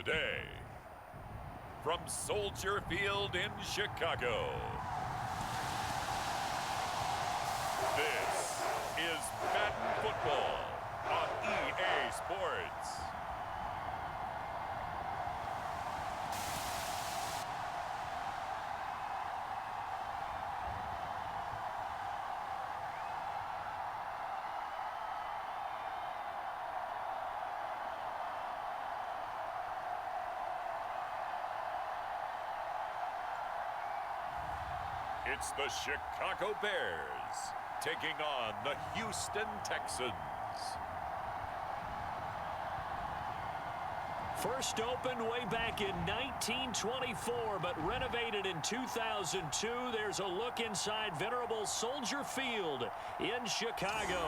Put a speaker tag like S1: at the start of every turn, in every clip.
S1: today. From Soldier Field in Chicago, this is Madden Football on EA Sports. It's the Chicago Bears taking on the Houston Texans.
S2: First opened way back in 1924, but renovated in 2002. There's a look inside venerable Soldier Field in Chicago.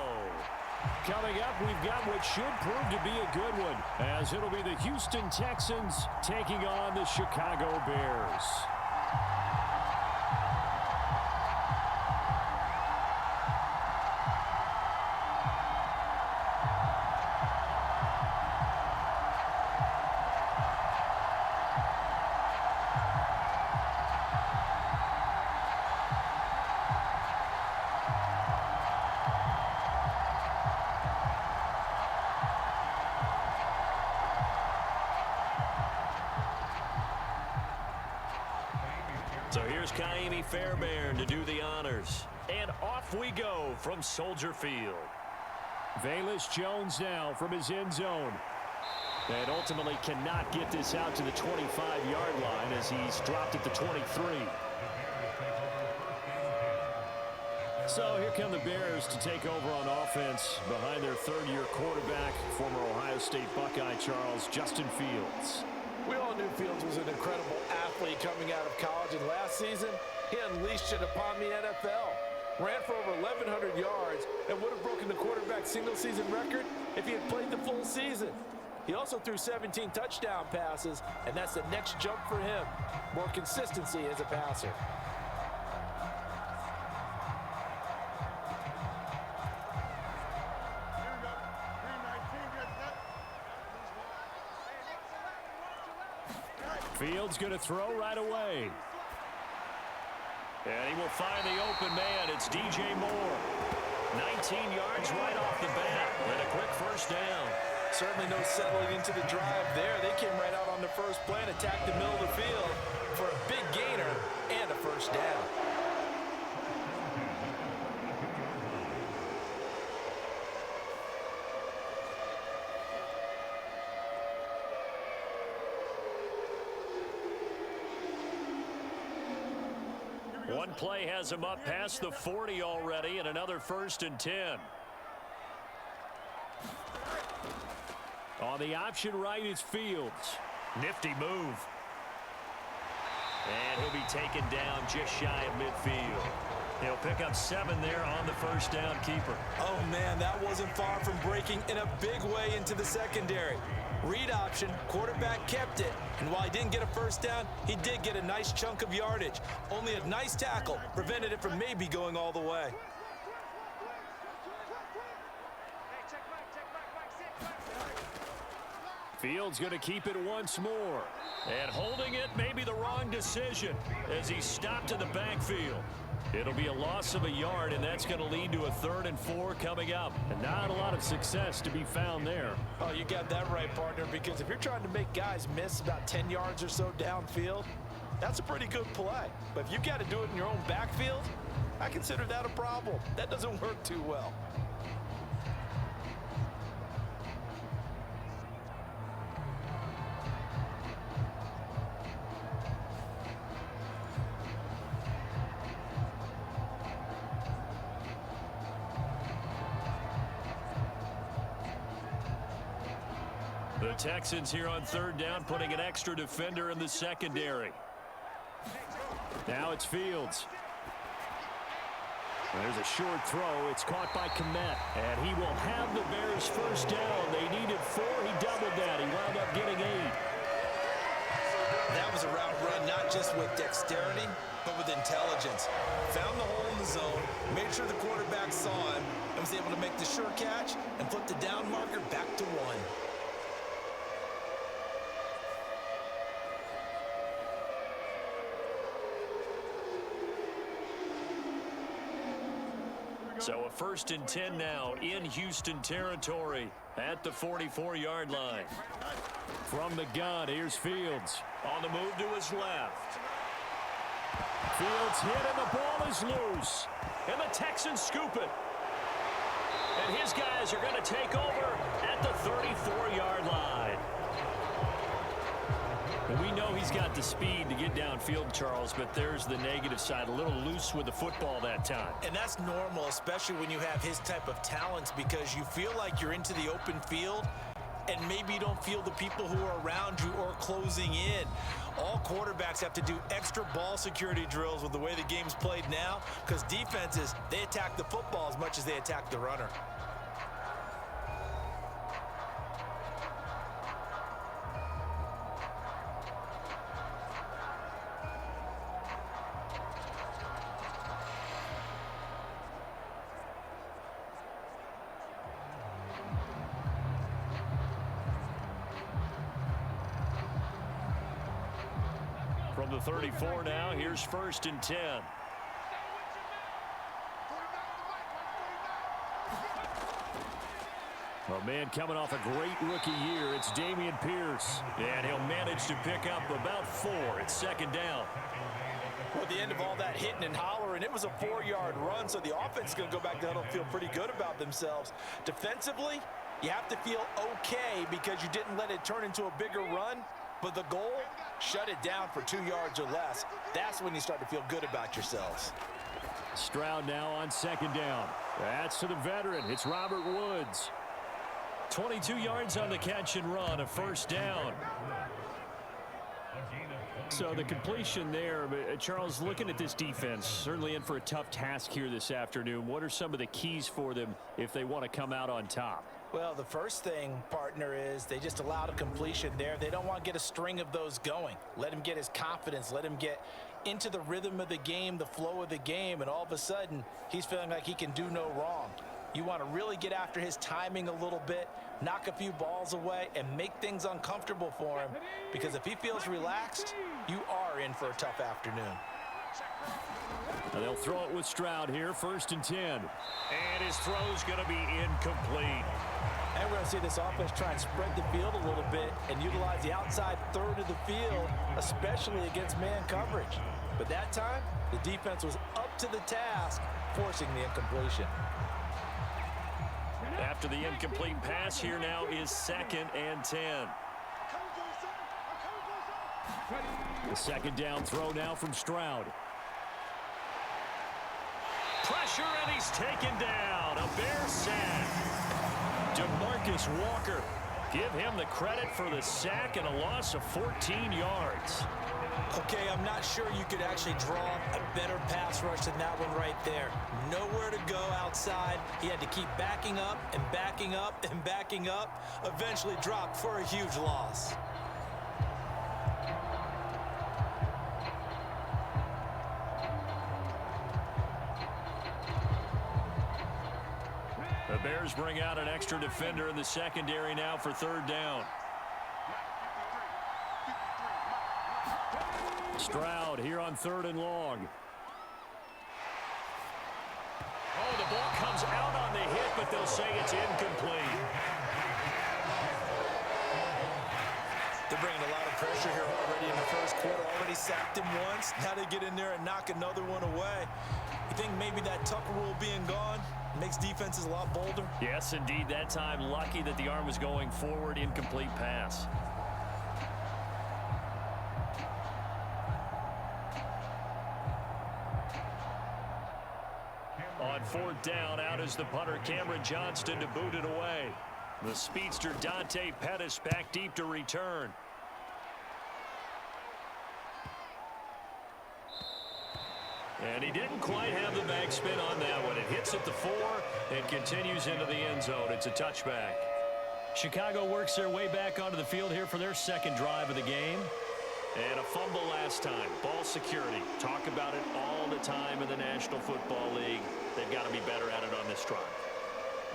S2: Coming up, we've got what should prove to be a good one, as it'll be the Houston Texans taking on the Chicago Bears. So here's Kaimi Fairbairn to do the honors. And off we go from Soldier Field. Velus Jones now from his end zone. And ultimately cannot get this out to the 25-yard line as he's dropped at the 23. So here come the Bears to take over on offense behind their third-year quarterback, former Ohio State Buckeye Justin Fields.
S3: We all knew Fields was an incredible athlete coming out of college, and last season, he unleashed it upon the NFL. Ran for over 1,100 yards and would have broken the quarterback single-season record if he had played the full season. He also threw 17 touchdown passes, and that's the next jump for him. More consistency as a passer.
S2: Fields going to throw right away. And he will find the open man. It's DJ Moore. 19 yards right off the bat. And a quick first down.
S3: Certainly no settling into the drive there. They came right out on the first play and attacked the middle of the field for a big gainer and a first down.
S2: One play has him up past the 40 already, and another 1st and 10. On the option right is Fields. Nifty move. And he'll be taken down just shy of midfield. He'll pick up 7 there on the first down keeper.
S3: Oh, man, that wasn't far from breaking in a big way into the secondary. Read option, quarterback kept it, and while he didn't get a first down, he did get a nice chunk of yardage. Only a nice tackle prevented it from maybe going all the way.
S2: Fields going to keep it once more. And holding it may be the wrong decision as he stopped in the backfield. It'll be a loss of a yard, and that's going to lead to a 3rd and 4 coming up. And not a lot of success to be found there.
S3: Oh, you got that right, partner, because if you're trying to make guys miss about 10 yards or so downfield, that's a pretty good play. But if you've got to do it in your own backfield, I consider that a problem. That doesn't work too well.
S2: The Texans here on 3rd down, putting an extra defender in the secondary. Now it's Fields. There's a short throw. It's caught by Kmet. And he will have the Bears first down. They needed 4. He doubled that. He wound up getting 8.
S3: That was a route run not just with dexterity, but with intelligence. Found the hole in the zone, made sure the quarterback saw him, and was able to make the sure catch and flip the down marker back to 1.
S2: So a 1st and 10 now in Houston territory at the 44-yard line. From the gun, here's Fields. On the move to his left. Fields hit and the ball is loose. And the Texans scoop it. And his guys are going to take over at the 34-yard line. And we know he's got the speed to get downfield, Charles, but there's the negative side. A little loose with the football that time.
S4: And that's normal, especially when you have his type of talents, because you feel like you're into the open field and maybe you don't feel the people who are around you or closing in. All quarterbacks have to do extra ball security drills with the way the game's played now, because defenses, they attack the football as much as they attack the runner.
S2: From the 34 now, here's 1st and 10. Oh, man, coming off a great rookie year, it's Dameon Pierce. And he'll manage to pick up about 4 at 2nd down.
S4: Well, at the end of all that hitting and hollering, it was a 4-yard run, so the offense is going to go back to huddle, feel pretty good about themselves. Defensively, you have to feel okay because you didn't let it turn into a bigger run. But the goal, shut it down for 2 yards or less. That's when you start to feel good about yourselves.
S2: Stroud now on 2nd down. That's to the veteran. It's Robert Woods. 22 yards on the catch and run, a 1st down. So the completion there, Charles, looking at this defense, certainly in for a tough task here this afternoon. What are some of the keys for them if they want to come out on top?
S4: Well, the first thing, partner, is they just allowed a completion there. They don't want to get a string of those going. Let him get his confidence. Let him get into the rhythm of the game, the flow of the game, and all of a sudden, he's feeling like he can do no wrong. You want to really get after his timing a little bit, knock a few balls away, and make things uncomfortable for him, because if he feels relaxed, you are in for a tough afternoon.
S2: And they'll throw it with Stroud here, 1st and 10. And his throw's going to be incomplete.
S4: And we're going to see this offense try and spread the field a little bit and utilize the outside third of the field, especially against man coverage. But that time, the defense was up to the task, forcing the incompletion.
S2: After the incomplete pass, here now is 2nd and 10. The 2nd down throw now from Stroud. Pressure, and he's taken down. A Bear sack. DeMarcus Walker. Give him the credit for the sack and a loss of 14 yards.
S4: Okay, I'm not sure you could actually draw a better pass rush than that one right there. Nowhere to go outside. He had to keep backing up and backing up and backing up. Eventually dropped for a huge loss.
S2: The Bears bring out an extra defender in the secondary now for 3rd down. Stroud here on 3rd and long. Oh, the ball comes out on the hit, but they'll say it's incomplete.
S4: They're bringing a lot of pressure here already in the first quarter. Already sacked him once. Now they get in there and knock another one away. You think maybe that Tucker rule being gone makes defenses a lot bolder?
S2: Yes, indeed. That time, lucky that the arm was going forward. Incomplete pass. On 4th down, out is the punter, Cameron Johnston, to boot it away. The speedster, Dante Pettis, back deep to return. And he didn't quite have the backspin on that one. It hits at the 4 and continues into the end zone. It's a touchback. Chicago works their way back onto the field here for their 2nd drive of the game. And a fumble last time. Ball security. Talk about it all the time in the National Football League. They've got to be better at it on this drive.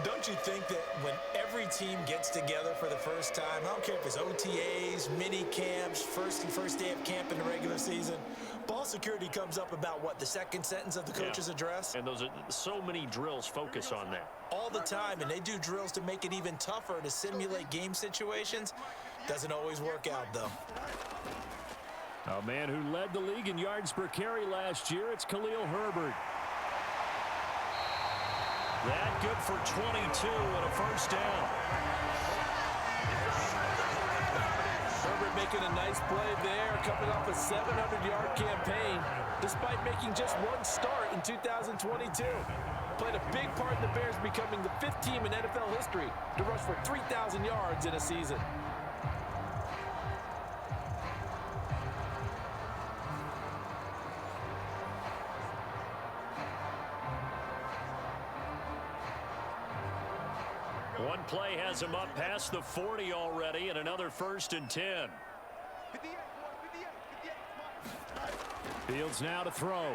S4: Don't you think that when every team gets together for the first time, I don't care if it's OTAs, mini camps, first day of camp in the regular season, ball security comes up about what, the second sentence of the coach's address?
S2: And those are so many drills focus on that.
S4: All the time, and they do drills to make it even tougher to simulate game situations. Doesn't always work out, though.
S2: A man who led the league in yards per carry last year, it's Khalil Herbert. That good for 22 and a first down.
S3: Herbert making a nice play there, coming off a 700-yard campaign, despite making just one start in 2022. Played a big part in the Bears becoming the 5th team in NFL history to rush for 3,000 yards in a season.
S2: One play has him up past the 40 already, and another 1st and 10. Fields now to throw.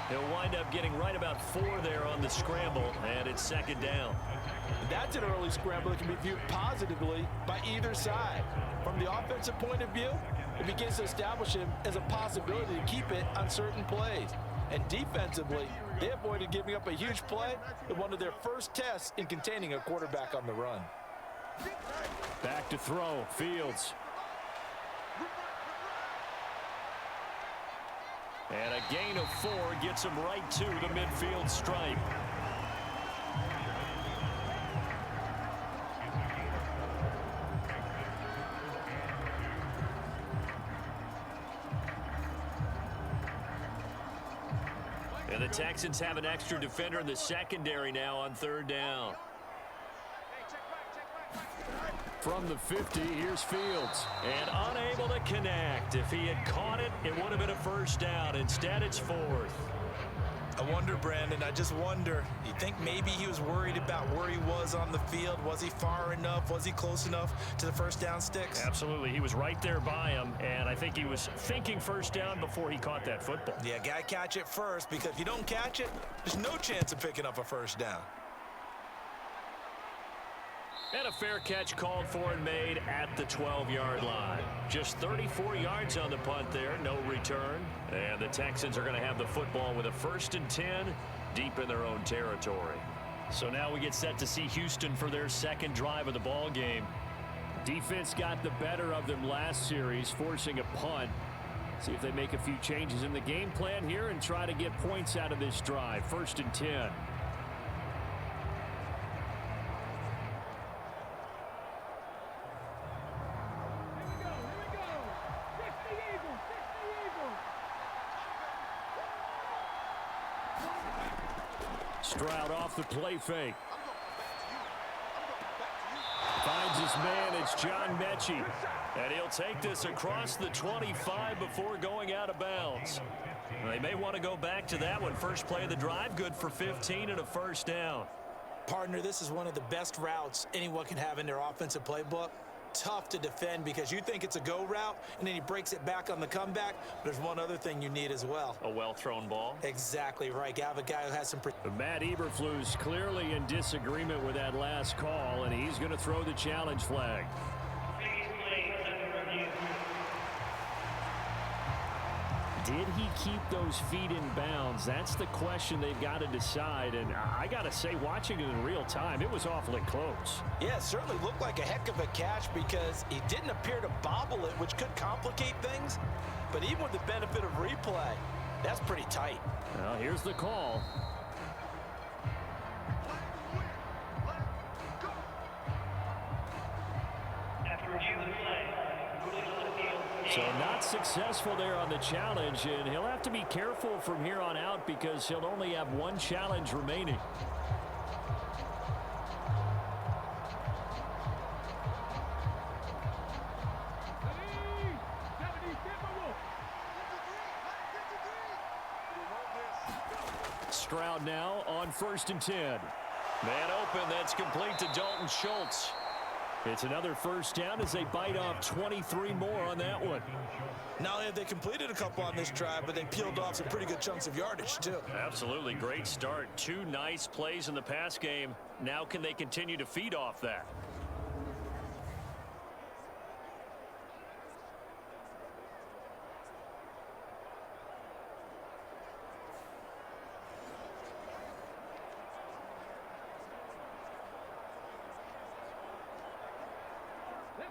S2: He'll wind up getting right about 4 there on the scramble, and it's 2nd down.
S3: That's an early scramble that can be viewed positively by either side. From the offensive point of view, it begins to establish him as a possibility to keep it on certain plays. And defensively, they avoided giving up a huge play in one of their first tests in containing a quarterback on the run.
S2: Back to throw, Fields. And a gain of 4 gets him right to the midfield stripe. And the Texans have an extra defender in the secondary now on 3rd down. From the 50, here's Fields. And unable to connect. If he had caught it, it would have been a 1st down. Instead, it's 4th.
S4: I wonder, Brandon, I just wonder, you think maybe he was worried about where he was on the field? Was he far enough? Was he close enough to the 1st down sticks?
S2: Absolutely. He was right there by him, and I think he was thinking 1st down before he caught that football.
S4: Yeah, gotta catch it first, because if you don't catch it, there's no chance of picking up a 1st down.
S2: And a fair catch called for and made at the 12-yard line. Just 34 yards on the punt there, no return. And the Texans are going to have the football with a 1st and 10 deep in their own territory. So now we get set to see Houston for their 2nd drive of the ball game. Defense got the better of them last series, forcing a punt. See if they make a few changes in the game plan here and try to get points out of this drive. 1st and 10. Stroud off the play fake. Finds his man. It's John Mechie. And he'll take this across the 25 before going out of bounds. They may want to go back to that one. First play of the drive, good for 15 and a 1st down.
S4: Partner, this is one of the best routes anyone can have in their offensive playbook. Tough to defend because you think it's a go route, and then he breaks it back on the comeback. But there's one other thing you need as well.
S2: A well-thrown ball.
S4: Exactly right. You have a guy who has some...
S2: Matt Eberflus clearly in disagreement with that last call, and he's going to throw the challenge flag. Did he keep those feet in bounds? That's the question they've got to decide. And I got to say, watching it in real time, it was awfully close.
S4: Yeah, it certainly looked like a heck of a catch because he didn't appear to bobble it, which could complicate things. But even with the benefit of replay, that's pretty tight.
S2: Well, here's the call. So not successful there on the challenge, and he'll have to be careful from here on out because he'll only have one challenge remaining. Stroud now on 1st and 10. Man open, that's complete to Dalton Schultz. It's another first down as they bite off 23 more on that one.
S4: Not only have they completed a couple on this drive, but they peeled off some pretty good chunks of yardage, too.
S2: Absolutely great start. 2 nice plays in the pass game. Now can they continue to feed off that?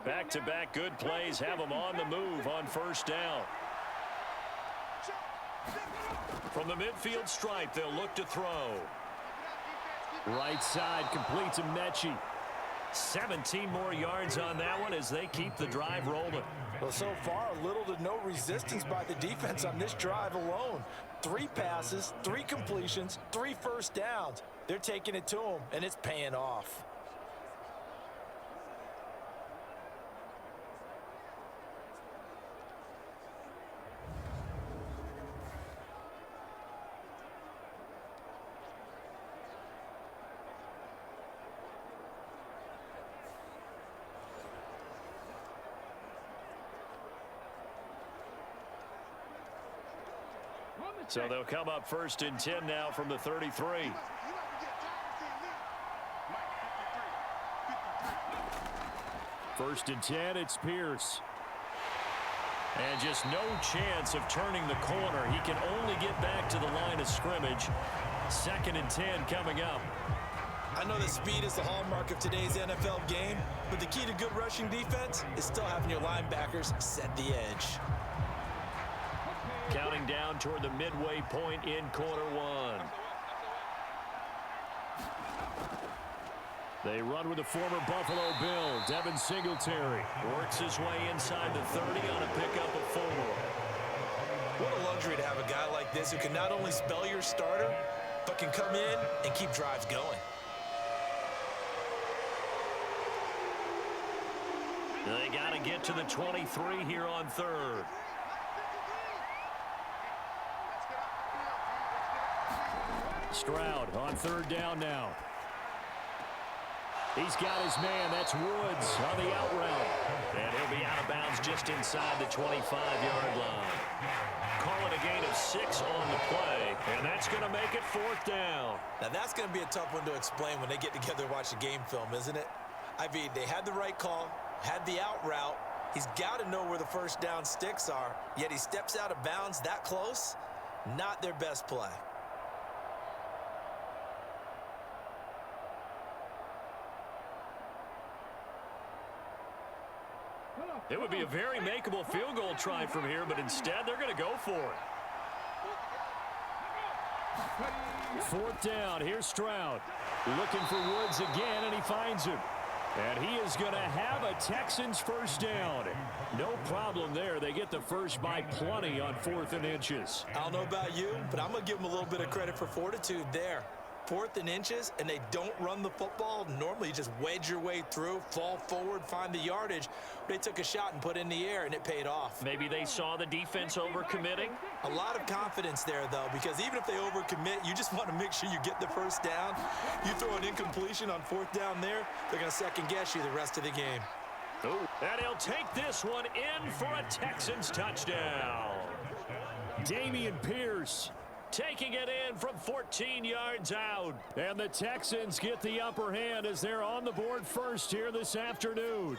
S2: Back-to-back good plays have them on the move on first down. From the midfield stripe, they'll look to throw. Right side completes a Mechie. 17 more yards on that one as they keep the drive rolling.
S4: Well, so far, little to no resistance by the defense on this drive alone. 3 passes, 3 completions, 3 first downs. They're taking it to them, and it's paying off.
S2: So they'll come up first and 10 now from the 33. First and 10, it's Pierce. And just no chance of turning the corner. He can only get back to the line of scrimmage. Second and 10 coming up.
S4: I know that speed is the hallmark of today's NFL game, but the key to good rushing defense is still having your linebackers set the edge.
S2: Counting down toward the midway point in quarter one. They run with the former Buffalo Bill, Devin Singletary. Works his way inside the 30 on a pickup of 4.
S4: What a luxury to have a guy like this who can not only spell your starter, but can come in and keep drives going.
S2: They got to get to the 23 here on third. Stroud on third down now. He's got his man. That's Woods on the out route. And he'll be out of bounds just inside the 25-yard line. Call it a gain of 6 on the play, and that's going to make it 4th down.
S4: Now, that's going to be a tough one to explain when they get together and watch the game film, isn't it? I mean, they had the right call, had the out route. He's got to know where the first down sticks are, yet he steps out of bounds that close. Not their best play.
S2: It would be a very makeable field goal try from here, but instead they're going to go for it. 4th down. Here's Stroud. Looking for Woods again, and he finds him. And he is going to have a Texans first down. No problem there. They get the first by plenty on 4th and inches.
S4: I don't know about you, but I'm going to give them a little bit of credit for fortitude there. 4th and inches, and they don't run the football. Normally, you just wedge your way through, fall forward, find the yardage. They took a shot and put it in the air, and it paid off.
S2: Maybe they saw the defense overcommitting.
S4: A lot of confidence there, though, because even if they overcommit, you just want to make sure you get the first down. You throw an incompletion on 4th down there, they're going to second-guess you the rest of the game.
S2: Ooh. And he'll take this one in for a Texans touchdown. Dameon Pierce taking it in from 14 yards out. And the Texans get the upper hand as they're on the board first here this afternoon.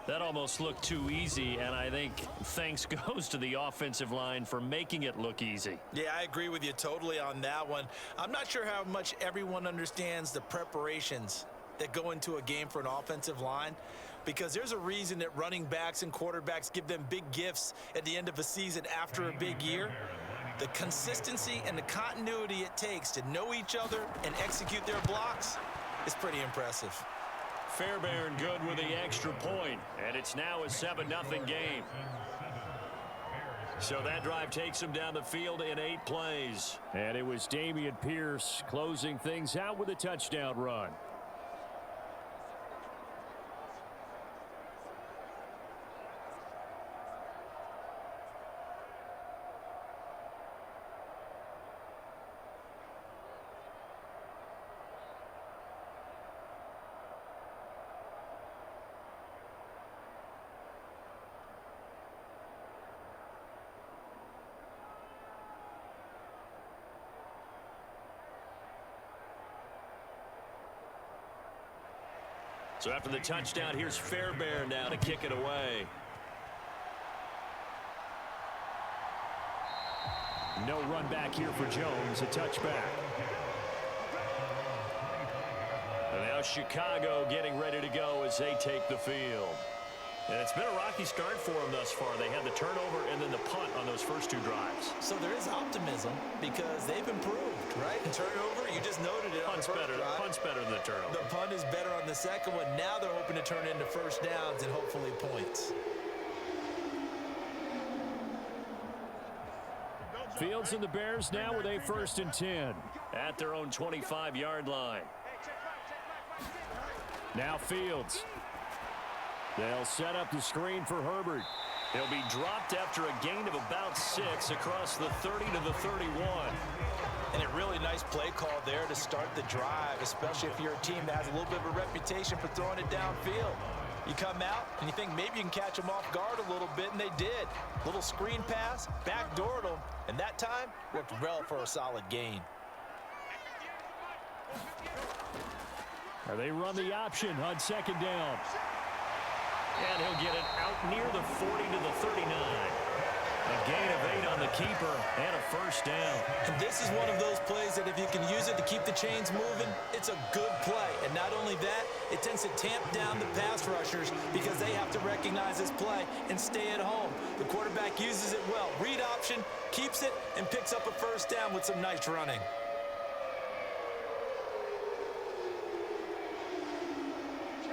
S2: That almost looked too easy, and I think thanks goes to the offensive line for making it look easy.
S4: Yeah, I agree with you totally on that one. I'm not sure how much everyone understands the preparations that go into a game for an offensive line, because there's a reason that running backs and quarterbacks give them big gifts at the end of a season after a big year. The consistency and the continuity it takes to know each other and execute their blocks is pretty impressive.
S2: Fairbairn good with the extra point, and it's now a 7-0 game. So that drive takes them down the field in 8 plays. And it was Dameon Pierce closing things out with a touchdown run. So after the touchdown, here's Fairbairn now to kick it away. No run back here for Jones, a touchback. And now Chicago getting ready to go as they take the field. And it's been a rocky start for them thus far. They had the turnover and then the punt on those first two drives.
S4: So there is optimism because they've improved, right? Turnover, you just noted it.
S2: Punt's better than the turnover.
S4: The punt is better on the second one. Now they're hoping to turn into first downs and hopefully points.
S2: Fields and the Bears now with a 1st and 10 at their own 25-yard line. Now Fields. They'll set up the screen for Herbert. He'll be dropped after a gain of about 6 across the 30 to the 31.
S4: And a really nice play call there to start the drive, especially if you're a team that has a little bit of a reputation for throwing it downfield. You come out and you think maybe you can catch them off guard a little bit, and they did. Little screen pass, backdoored them, and that time worked well for a solid gain.
S2: They run the option on 2nd down. And he'll get it out near the 40 to the 39. A gain of 8 on the keeper and a 1st down.
S4: And this is one of those plays that if you can use it to keep the chains moving, it's a good play. And not only that, it tends to tamp down the pass rushers because they have to recognize this play and stay at home. The quarterback uses it well. Read option, keeps it, and picks up a 1st down with some nice running.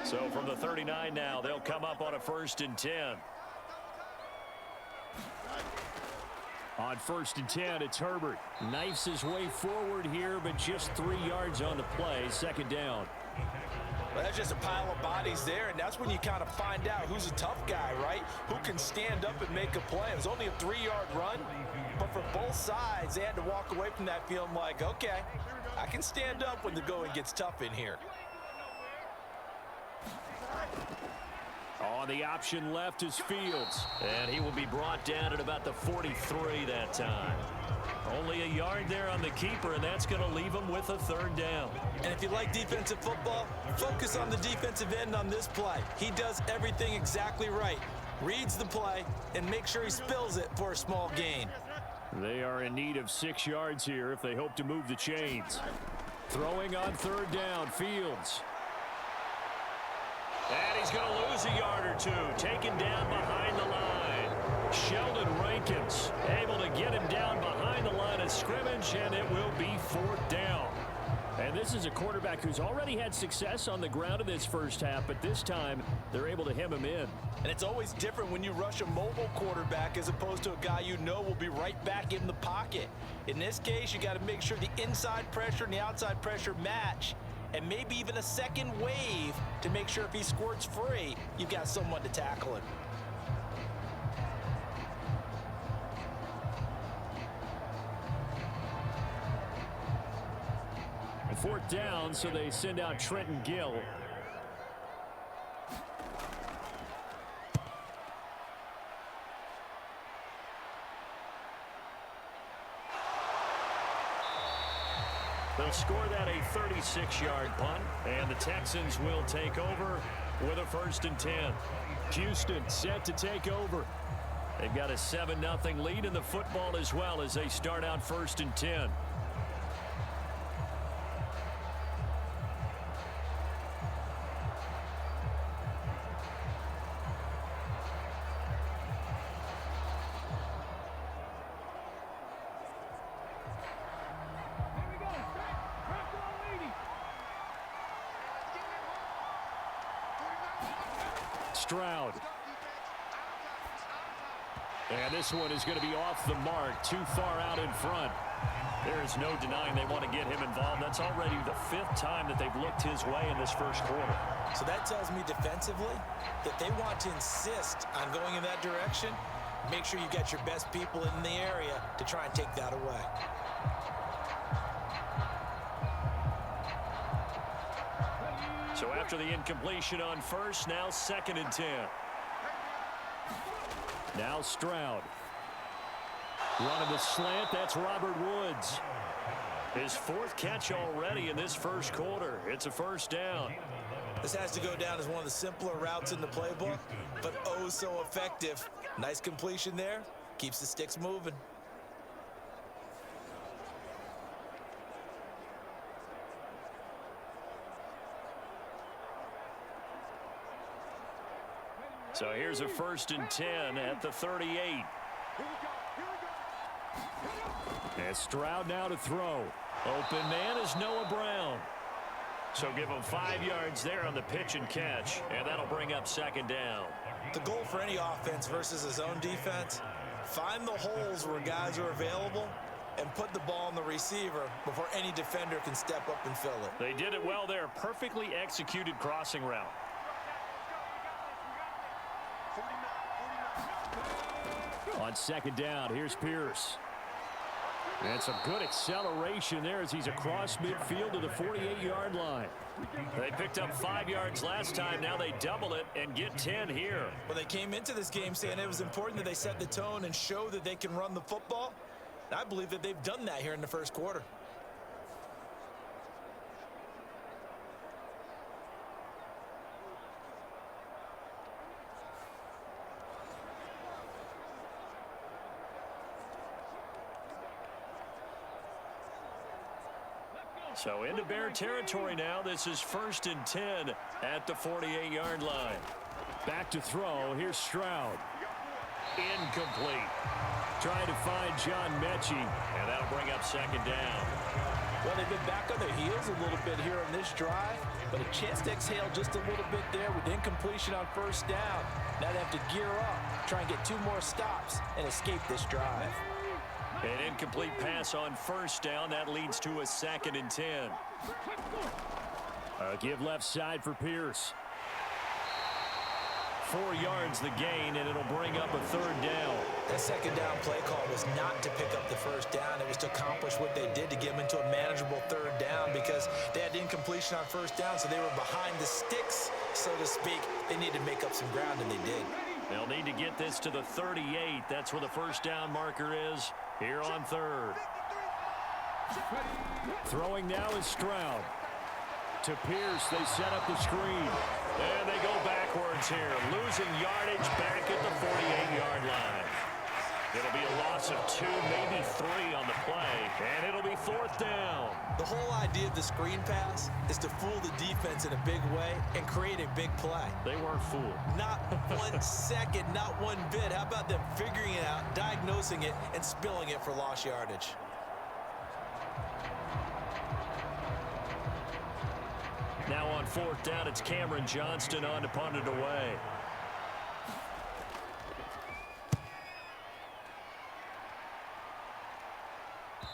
S2: So from the 39 now, they'll come up on a 1st and 10. On 1st and 10, it's Herbert. Knifes his way forward here, but just 3 yards on the play. 2nd down.
S4: Well, that's just a pile of bodies there, and that's when you kind of find out who's a tough guy, right? Who can stand up and make a play. It was only a 3-yard run, but for both sides, they had to walk away from that feeling like, okay, I can stand up when the going gets tough in here.
S2: On the option left is Fields. And he will be brought down at about the 43 that time. Only a yard there on the keeper, and that's going to leave him with a 3rd down.
S4: And if you like defensive football, focus on the defensive end on this play. He does everything exactly right. Reads the play and makes sure he spills it for a small gain.
S2: They are in need of 6 yards here if they hope to move the chains. Throwing on 3rd down, Fields. And he's going to lose a yard or 2. Taken down behind the line. Sheldon Rankins able to get him down behind the line of scrimmage, and it will be 4th down. And this is a quarterback who's already had success on the ground in this first half, but this time they're able to hem him in.
S4: And it's always different when you rush a mobile quarterback as opposed to a guy you know will be right back in the pocket. In this case, you got to make sure the inside pressure and the outside pressure match. And maybe even a second wave to make sure if he squirts free, you've got someone to tackle him.
S2: And 4th down, so they send out Trenton Gill. They'll score that a 36-yard punt, and the Texans will take over with a 1st and 10. Houston set to take over. They've got a 7-0 lead in the football as well as they start out 1st and 10. Stroud. And this one is going to be off the mark, too far out in front. There is no denying they want to get him involved. That's already the 5th time that they've looked his way in this first quarter.
S4: So that tells me defensively that they want to insist on going in that direction. Make sure you got your best people in the area to try and take that away.
S2: So after the incompletion on 1st, now 2nd and 10. Now Stroud. Running the slant, that's Robert Woods. His 4th catch already in this first quarter. It's a 1st down.
S4: This has to go down as one of the simpler routes in the playbook, but oh so effective. Nice completion there. Keeps the sticks moving.
S2: So here's a 1st and 10 at the 38. And Stroud now to throw. Open man is Noah Brown. So give him 5 yards there on the pitch and catch, and that'll bring up 2nd down.
S4: The goal for any offense versus a zone defense, find the holes where guys are available and put the ball on the receiver before any defender can step up and fill it.
S2: They did it well there. Perfectly executed crossing route. On 2nd down, here's Pierce. And some good acceleration there as he's across midfield to the 48-yard line. They picked up 5 yards last time. Now they double it and get 10 here.
S4: Well, they came into this game saying it was important that they set the tone and show that they can run the football. And I believe that they've done that here in the 1st quarter.
S2: So into Bear territory now. This is 1st and 10 at the 48-yard line. Back to throw. Here's Stroud. Incomplete. Trying to find John Mechie, and that'll bring up 2nd down.
S3: Well, they've been back on their heels a little bit here on this drive, but a chance to exhale just a little bit there with incompletion on 1st down. Now they have to gear up, try and get 2 more stops, and escape this drive.
S2: An incomplete pass on 1st down. That leads to a 2nd and 10. Give left side for Pierce. 4 yards the gain, and it'll bring up a 3rd down.
S4: That 2nd down play call was not to pick up the 1st down. It was to accomplish what they did to get them into a manageable 3rd down because they had incompletion on 1st down, so they were behind the sticks, so to speak. They needed to make up some ground, and they did.
S2: They'll need to get this to the 38. That's where the 1st down marker is here on 3rd. Throwing now is Stroud. To Pierce, they set up the screen. And they go backwards here, losing yardage back at the 48-yard line. It'll be a loss of 2, maybe 3 on the play, and it'll be 4th down.
S4: The whole idea of the screen pass is to fool the defense in a big way and create a big play.
S2: They weren't fooled.
S4: Not 1 second, not 1 bit. How about them figuring it out, diagnosing it, and spilling it for lost yardage?
S2: Now on 4th down, it's Cameron Johnston on to punt it away.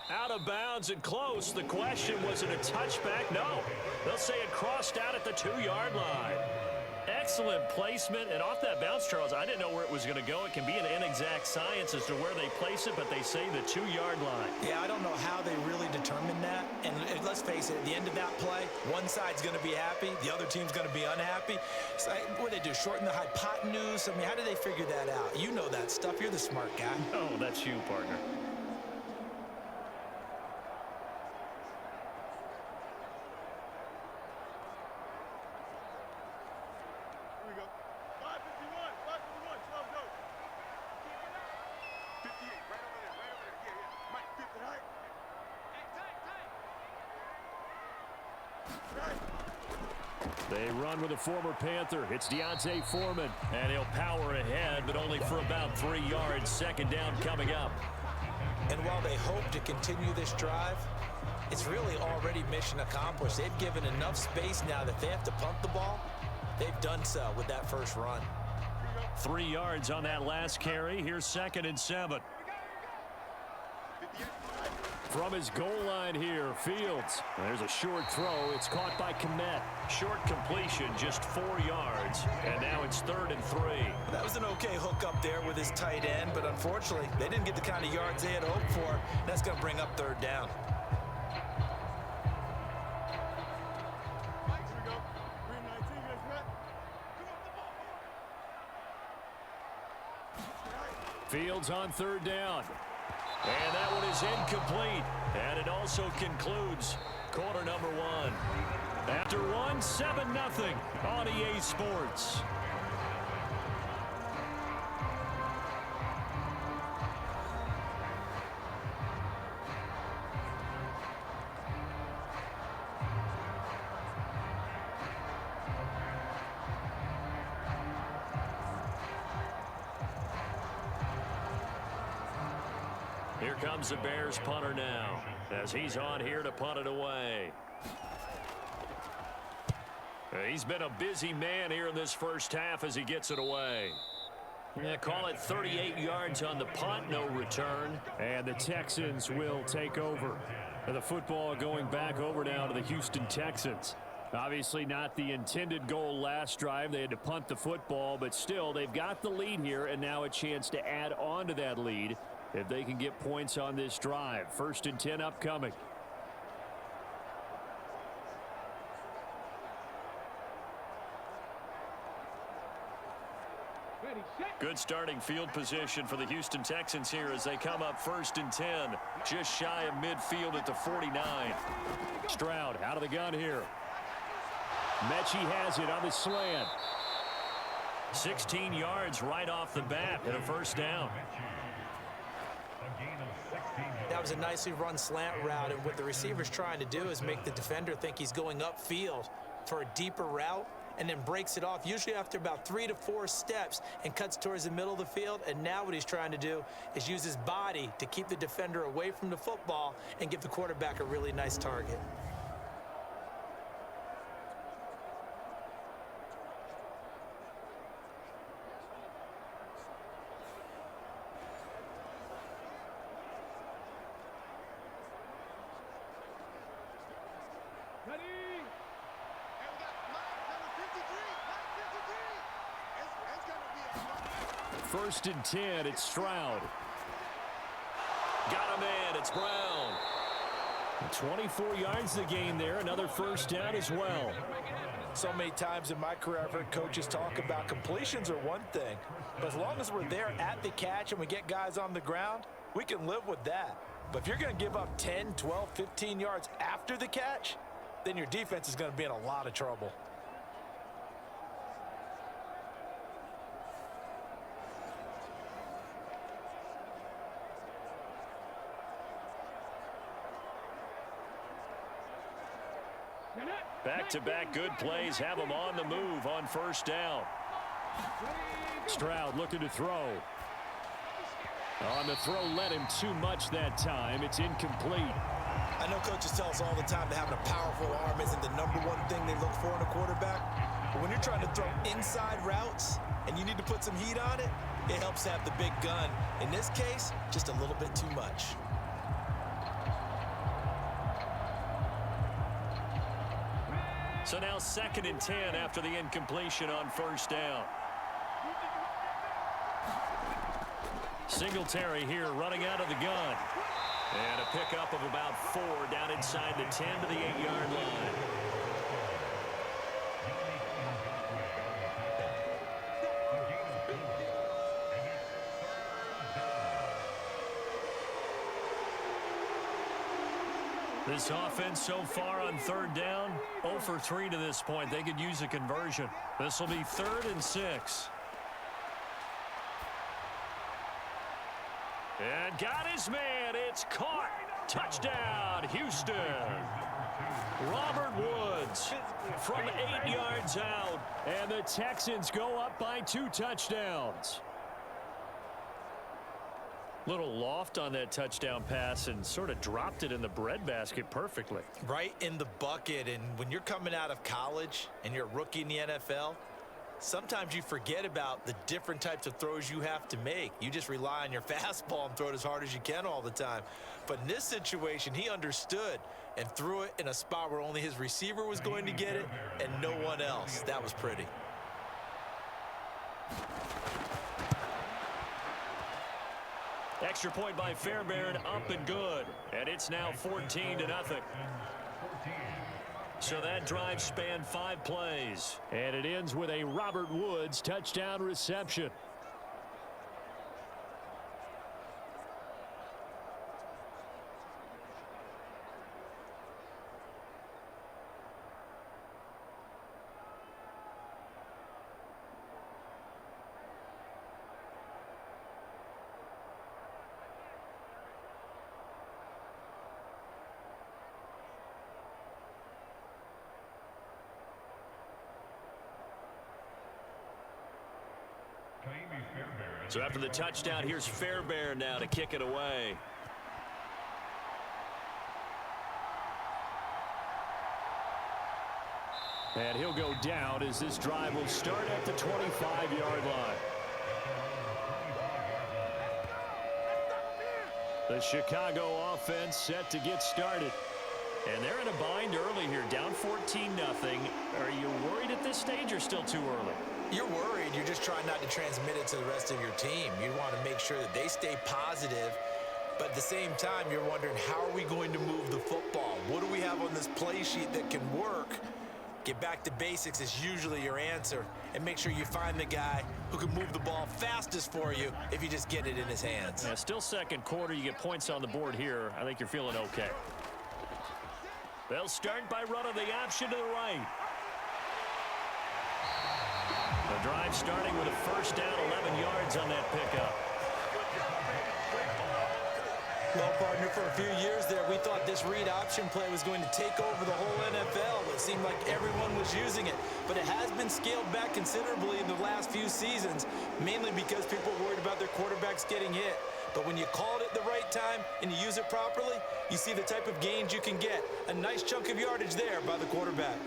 S2: Out of bounds and close. The question, was it a touchback? No. They'll say it crossed out at the 2-yard line. Excellent placement, and off that bounce, Charles, I didn't know where it was going to go. It can be an inexact science as to where they place it, but they say the 2-yard line.
S4: Yeah, I don't know how they really determined that. And let's face it, at the end of that play, one side's going to be happy, the other team's going to be unhappy. So what do they do, shorten the hypotenuse? I mean, how do they figure that out? You know that stuff. You're the smart guy.
S2: Oh, that's you, partner. They run with a former Panther. It's Deontay Foreman, and he'll power ahead, but only for about 3 yards. 2nd down coming up.
S4: And while they hope to continue this drive, it's really already mission accomplished. They've given enough space now that they have to punt the ball. They've done so with that first run.
S2: 3 yards on that last carry. Here's 2nd and 7. From his goal line here, Fields. There's a short throw. It's caught by Kmet. Short completion, just 4 yards. And now it's 3rd and 3.
S4: That was an okay hook up there with his tight end, but unfortunately, they didn't get the kind of yards they had hoped for. That's going to bring up 3rd down.
S2: Fields on 3rd down. And that one is incomplete. And it also concludes quarter number 1. After 1, won 7-0 on EA Sports. Here comes the Bears punter now, as he's on here to punt it away. He's been a busy man here in this first half as he gets it away. Yeah, call it 38 yards on the punt, no return.
S5: And the Texans will take over. The football going back over now to the Houston Texans. Obviously not the intended goal last drive. They had to punt the football, but still they've got the lead here, and now a chance to add on to that lead if they can get points on this drive. 1st and 10 upcoming.
S2: Good starting field position for the Houston Texans here as they come up 1st and 10, just shy of midfield at the 49.
S5: Stroud out of the gun here. Mechie has it on the slant.
S2: 16 yards right off the bat and a 1st down.
S4: That was a nicely run slant route, and what the receiver's trying to do is make the defender think he's going upfield for a deeper route, and then breaks it off, usually after about 3 to 4 steps, and cuts towards the middle of the field. And now what he's trying to do is use his body to keep the defender away from the football and give the quarterback a really nice target.
S5: First and 10, it's Stroud.
S2: Got a man, it's Brown.
S5: 24 yards the gain there, another 1st down as well.
S3: So many times in my career I've heard coaches talk about completions are one thing, but as long as we're there at the catch and we get guys on the ground, we can live with that. But if you're going to give up 10, 12, 15 yards after the catch, then your defense is going to be in a lot of trouble.
S2: Back-to-back good plays have them on the move on 1st down.
S5: Stroud looking to throw. On the throw, led him too much that time. It's incomplete.
S4: I know coaches tell us all the time that having a powerful arm isn't the #1 thing they look for in a quarterback. But when you're trying to throw inside routes and you need to put some heat on it, it helps to have the big gun. In this case, just a little bit too much.
S2: So now 2nd and 10 after the incompletion on 1st down. Singletary here running out of the gun. And a pickup of about 4 down inside the 10 to the 8-yard line. This offense so far on 3rd down, 0 for 3 to this point. They could use a conversion. This will be 3rd and 6. And got his man. It's caught. Touchdown, Houston. Robert Woods from 8 yards out.
S5: And the Texans go up by 2 touchdowns.
S2: Little loft on that touchdown pass and sort of dropped it in the breadbasket perfectly.
S4: Right in the bucket. And when you're coming out of college and you're a rookie in the NFL, sometimes you forget about the different types of throws you have to make. You just rely on your fastball and throw it as hard as you can all the time. But in this situation, he understood and threw it in a spot where only his receiver was going to get it and no one else. That was pretty.
S2: Extra point by Fairbairn, up and good. And it's now 14-0. So that drive spanned 5 plays.
S5: And it ends with a Robert Woods touchdown reception.
S2: So after the touchdown, here's Fairbairn now to kick it away.
S5: And he'll go down as this drive will start at the 25-yard line. The Chicago offense set to get started. And they're in a bind early here, down 14-0. Are you worried at this stage or still too early?
S4: You're worried. You're just trying not to transmit it to the rest of your team. You want to make sure that they stay positive. But at the same time, you're wondering, how are we going to move the football? What do we have on this play sheet that can work? Get back to basics is usually your answer. And make sure you find the guy who can move the ball fastest for you if you just get it in his hands.
S5: Yeah, still second quarter. You get points on the board here. I think you're feeling okay.
S2: They'll start by running the option to the right. The drive starting with a first down, 11 yards on that pickup.
S4: Well, partner, for a few years there, we thought this read option play was going to take over the whole NFL. It seemed like everyone was using it, but it has been scaled back considerably in the last few seasons, mainly because people are worried about their quarterbacks getting hit. But when you call it at the right time and you use it properly, you see the type of gains you can get. A nice chunk of yardage there by the quarterback.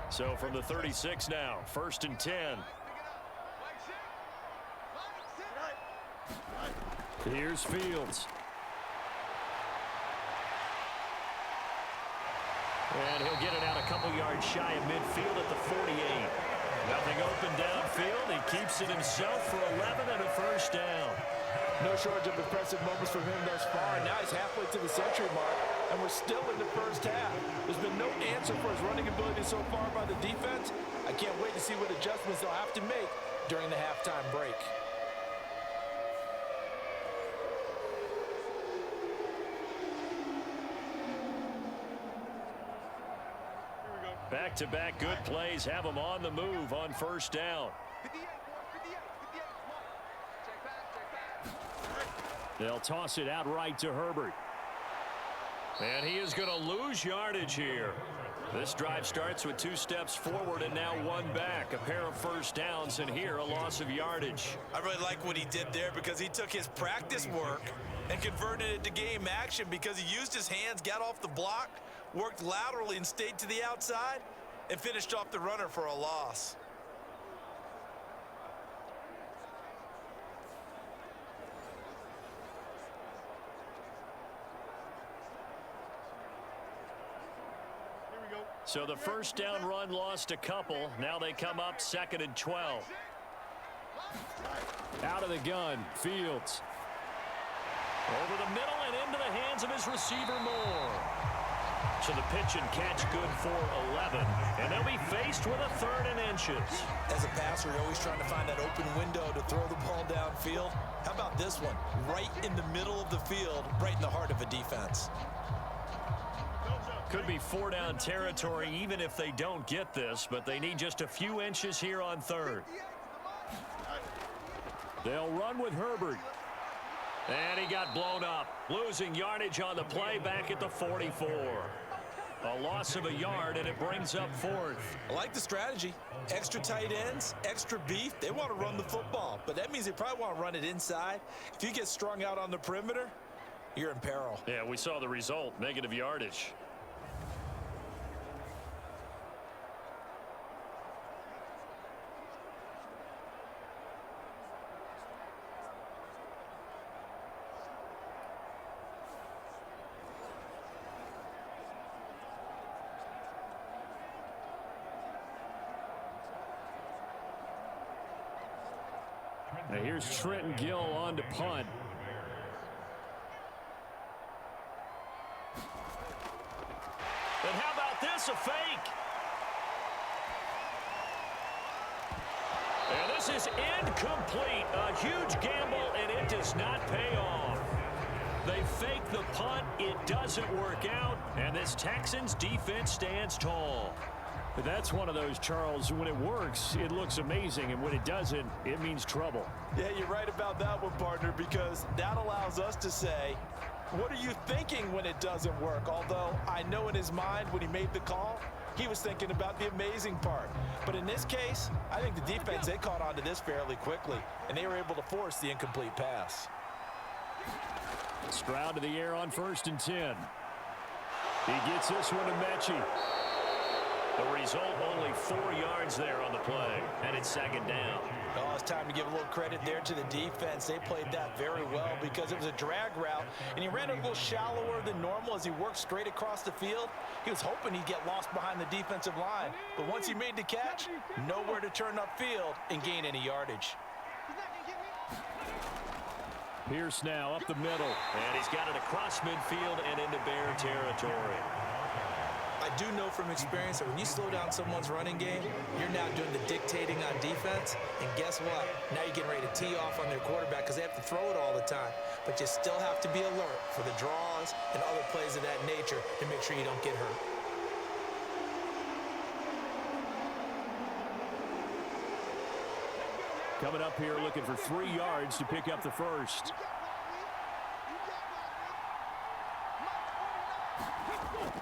S2: So from the 36 now, 1st and 10.
S5: Here's Fields.
S2: And he'll get it out a couple yards shy of midfield at the 48. Nothing open downfield. He keeps it himself for 11 and a first down.
S3: No shortage of impressive moments from him thus far. Now he's halfway to the century mark, and we're still in the first half. There's been no answer for his running ability so far by the defense. I can't wait to see what adjustments they'll have to make during the halftime break.
S2: Back-to-back good plays have him on the move on first down.
S5: They'll toss it out right to Herbert.
S2: And he is going to lose yardage here. This drive starts with 2 steps forward and now 1 back. A pair of first downs, and here a loss of yardage.
S4: I really like what he did there because he took his practice work and converted it to game action because he used his hands, got off the block, worked laterally and stayed to the outside, and finished off the runner for a loss.
S2: So the first down run lost a couple. Now they come up 2nd and 12.
S5: Out of the gun, Fields.
S2: Over the middle and into the hands of his receiver Moore. So the pitch and catch good for 11. And they'll be faced with a 3rd and inches.
S4: As a passer, you're always trying to find that open window to throw the ball downfield. How about this one? Right in the middle of the field, right in the heart of a defense.
S2: Could be 4-down territory even if they don't get this, but they need just a few inches here on 3rd.
S5: They'll run with Herbert.
S2: And he got blown up, losing yardage on the play back at the 44. A loss of a yard, and it brings up 4th.
S4: I like the strategy. Extra tight ends, extra beef. They want to run the football, but that means they probably want to run it inside. If you get strung out on the perimeter, you're in peril.
S2: Yeah, we saw the result, negative yardage.
S5: Now here's Trenton Gill on to punt.
S2: And how about this, a fake? And this is incomplete. A huge gamble, and it does not pay off. They fake the punt. It doesn't work out, and this Texans defense stands tall.
S5: But that's one of those, Charles, when it works, it looks amazing, and when it doesn't, it means trouble.
S3: Yeah, you're right about that one, partner, because that allows us to say,
S4: What are you thinking when it doesn't work? Although I know in his mind when he made the call, he was thinking about the amazing part. But in this case, I think the defense, they caught on to this fairly quickly, and they were able to force the incomplete pass.
S5: Stroud to the air on 1st and 10. He gets this one to Mechie.
S2: The result, only 4 yards there on the play, and it's 2nd down.
S4: Oh, it's time to give a little credit there to the defense. They played that very well because it was a drag route, and he ran it a little shallower than normal as he worked straight across the field. He was hoping he'd get lost behind the defensive line, but once he made the catch, nowhere to turn upfield and gain any yardage.
S5: Pierce now up the middle.
S2: And he's got it across midfield and into Bear territory.
S4: I do know from experience that when you slow down someone's running game, you're now doing the dictating on defense. And guess what? Now you're getting ready to tee off on their quarterback because they have to throw it all the time. But you still have to be alert for the draws and other plays of that nature to make sure you don't get hurt.
S5: Coming up here looking for 3 yards to pick up the first.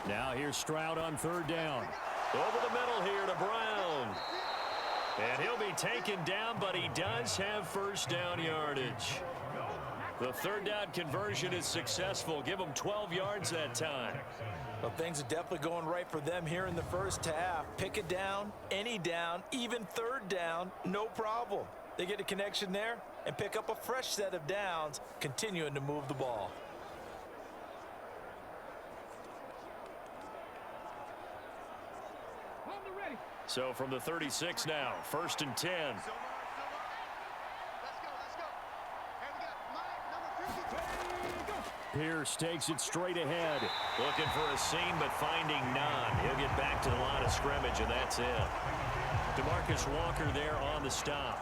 S5: Now here's Stroud on 3rd down.
S2: Over the middle here to Brown. And he'll be taken down, but he does have 1st down yardage. The 3rd down conversion is successful. Give him 12 yards that time.
S4: Well, things are definitely going right for them here in the first half. Pick it down, any down, even 3rd down, no problem. They get a connection there and pick up a fresh set of downs, continuing to move the ball.
S2: So from the 36 now, 1st and 10.
S5: Pierce takes it straight ahead.
S2: Looking for a seam, but finding none. He'll get back to the line of scrimmage, and that's it. DeMarcus Walker there on the stop.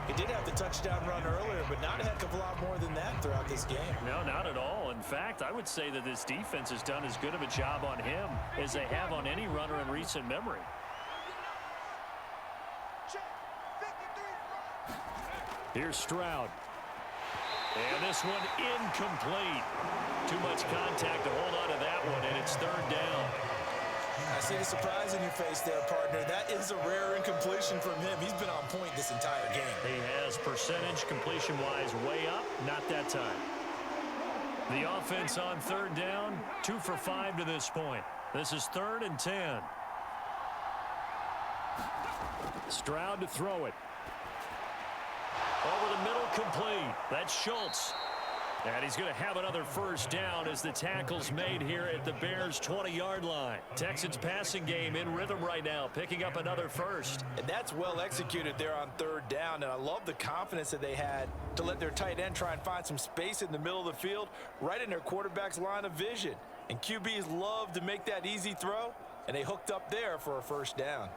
S4: He did have the touchdown run earlier, but not a heck of a lot more than that throughout this game.
S5: No, not at all. In fact, I would say that this defense has done as good of a job on him as they have on any runner in recent memory. Here's Stroud.
S2: And this one incomplete. Too much contact to hold on to that one, and it's 3rd down.
S4: I see the surprise in your face there, partner. That is a rare incompletion from him. He's been on point this entire game.
S2: He has percentage completion-wise way up, not that time.
S5: The offense on 3rd down, 2 for 5 to this point. This is 3rd and 10. Stroud to throw it.
S2: Over the middle, complete. That's Schultz.
S5: And he's going to have another 1st down as the tackle's made here at the Bears' 20-yard line. Texans passing game in rhythm right now, picking up another 1st.
S4: And that's well executed there on 3rd down, and I love the confidence that they had to let their tight end try and find some space in the middle of the field, right in their quarterback's line of vision. And QBs love to make that easy throw, and they hooked up there for a 1st down.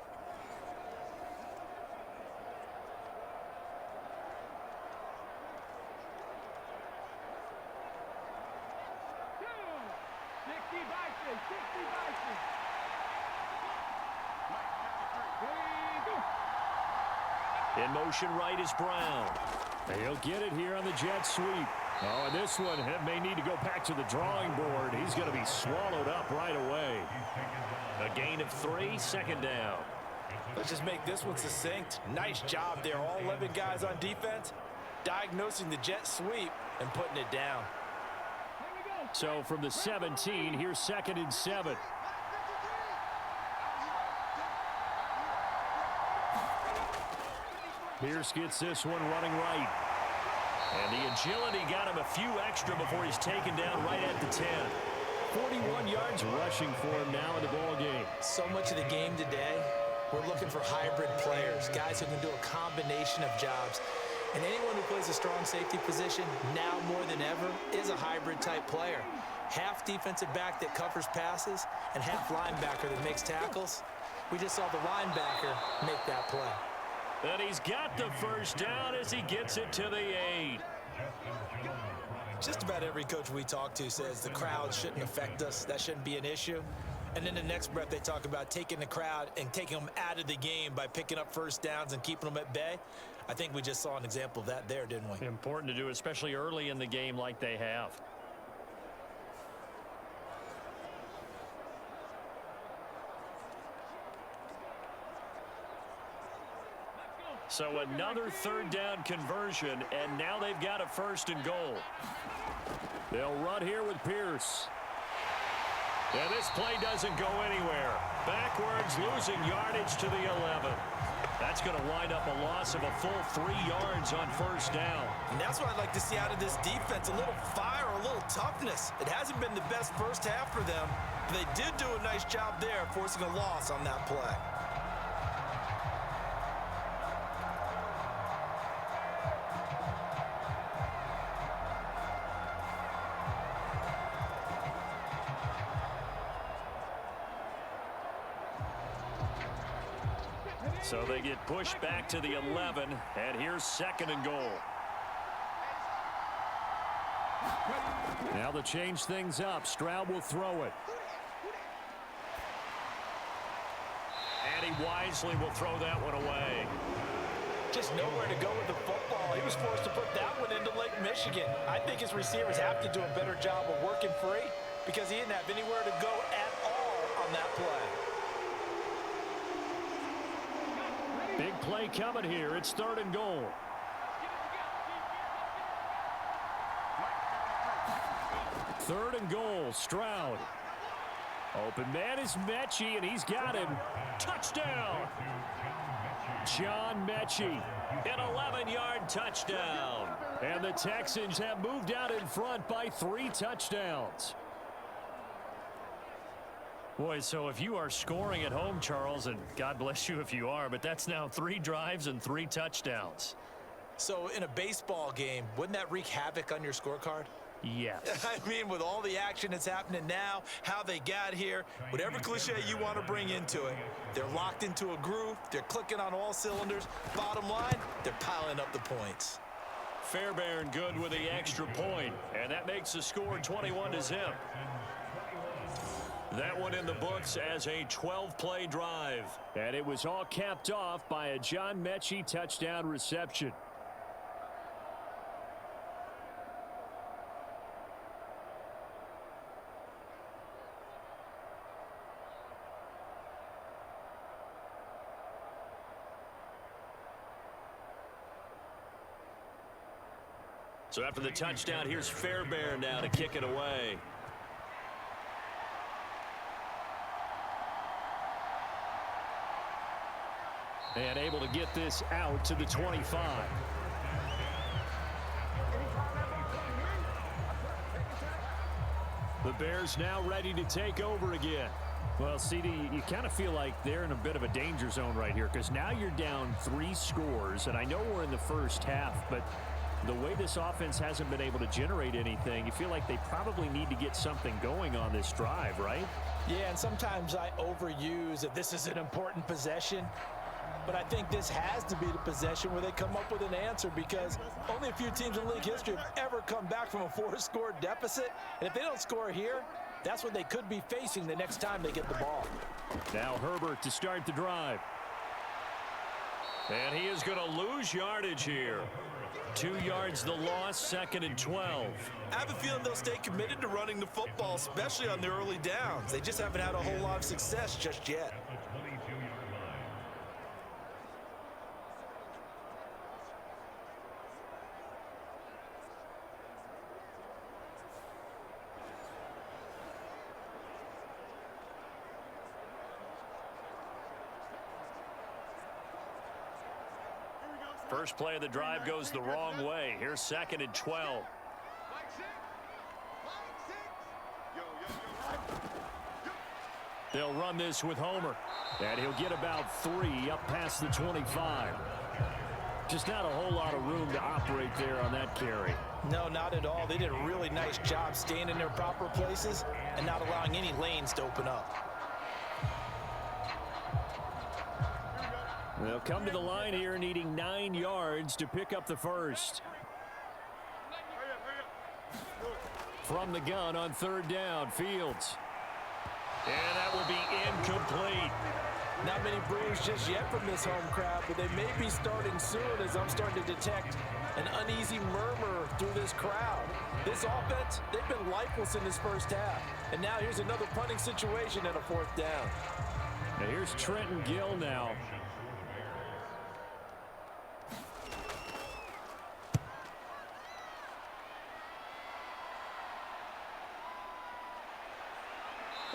S2: In motion right is Brown.
S5: He'll get it here on the jet sweep. Oh, and this one may need to go back to the drawing board. He's going to be swallowed up right away.
S2: A gain of 3, 2nd down.
S4: Let's just make this one succinct. Nice job there. All 11 guys on defense, diagnosing the jet sweep and putting it down.
S5: So from the 17, here's 2nd and 7. Pierce gets this one running right.
S2: And the agility got him a few extra before he's taken down right at the 10.
S5: 41 yards rushing for him now in the ball game.
S4: So much of the game today, we're looking for hybrid players, guys who can do a combination of jobs. And anyone who plays a strong safety position, now more than ever, is a hybrid type player. Half defensive back that covers passes and half linebacker that makes tackles. We just saw the linebacker make that play.
S2: And he's got the 1st down as he gets it to the 8.
S4: Just about every coach we talk to says the crowd shouldn't affect us. That shouldn't be an issue. And then the next breath they talk about taking the crowd and taking them out of the game by picking up 1st downs and keeping them at bay. I think we just saw an example of that there, didn't we?
S5: Important to do, especially early in the game like they have.
S2: So another third down conversion, and now they've got a 1st and goal.
S5: They'll run here with Pierce.
S2: And this play doesn't go anywhere. Backwards, losing yardage to the 11. That's going to wind up a loss of a full 3 yards on 1st down.
S4: And that's what I'd like to see out of this defense, a little fire, a little toughness. It hasn't been the best first half for them, but they did do a nice job there forcing a loss on that play.
S2: So they get pushed back to the 11, and here's 2nd and goal.
S5: Now they'll change things up. Stroud will throw it.
S2: And he wisely will throw that one away.
S4: Just nowhere to go with the football. He was forced to put that one into Lake Michigan. I think his receivers have to do a better job of working free because he didn't have anywhere to go at all on that play.
S5: Big play coming here. It's 3rd and goal. Third and goal. Stroud. Open man is Mechie, and he's got him. Touchdown. John Mechie.
S2: An 11-yard touchdown.
S5: And the Texans have moved out in front by 3 touchdowns.
S2: Boy, so if you are scoring at home, Charles, and God bless you if you are, but that's now 3 drives and 3 touchdowns.
S4: So in a baseball game, wouldn't that wreak havoc on your scorecard?
S5: Yes.
S4: I mean, with all the action that's happening now, how they got here, whatever cliche you want to bring into it, they're locked into a groove, they're clicking on all cylinders. Bottom line, they're piling up the points.
S2: Fairbairn good with the extra point, and that makes the score 21-0. That one in the books as a 12-play drive.
S5: And it was all capped off by a John Mechie touchdown reception.
S2: So after the touchdown, here's Fairbairn now to kick it away.
S5: And able to get this out to the 25. The Bears now ready to take over again. Well, CD, you kind of feel like they're in a bit of a danger zone right here because now you're down 3 scores, and I know we're in the first half, but the way this offense hasn't been able to generate anything, you feel like they probably need to get something going on this drive, right?
S4: Yeah, and sometimes I overuse that this is an important possession. But I think this has to be the possession where they come up with an answer because only a few teams in league history have ever come back from a 4-score deficit. And if they don't score here, that's what they could be facing the next time they get the ball.
S5: Now Herbert to start the drive.
S2: And he is going to lose yardage here. 2 yards the loss, 2nd and 12.
S4: I have a feeling they'll stay committed to running the football, especially on the early downs. They just haven't had a whole lot of success just yet.
S2: First play of the drive goes the wrong way. Here's 2nd and 12.
S5: They'll run this with Homer. And he'll get about 3 up past the 25. Just not a whole lot of room to operate there on that carry.
S4: No, not at all. They did a really nice job staying in their proper places and not allowing any lanes to open up.
S5: They'll come to the line here needing 9 yards to pick up the first. From the gun on 3rd down, Fields.
S2: And that will be incomplete.
S3: Not many boos just yet from this home crowd, but they may be starting soon as I'm starting to detect an uneasy murmur through this crowd. This offense, they've been lifeless in this first half. And now here's another punting situation and a 4th down.
S5: Now here's Trenton Gill now.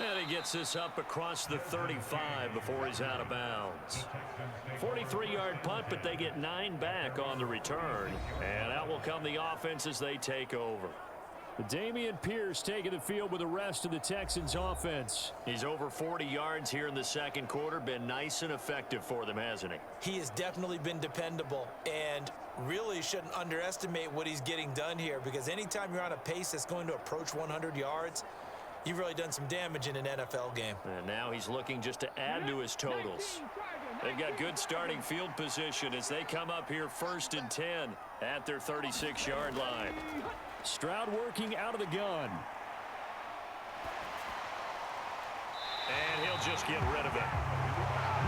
S2: And he gets this up across the 35 before he's out of bounds. 43-yard punt, but they get 9 back on the return. And out will come the offense as they take over.
S5: Dameon Pierce taking the field with the rest of the Texans offense.
S2: He's over 40 yards here in the second quarter. Been nice and effective for them, hasn't he?
S4: He has definitely been dependable, and really shouldn't underestimate what he's getting done here, because anytime you're on a pace that's going to approach 100 yards, you've really done some damage in an NFL game.
S2: And now he's looking just to add to his totals. They've got good starting field position as they come up here 1st and 10 at their 36-yard line.
S5: Stroud working out of the gun.
S2: And he'll just get rid of it.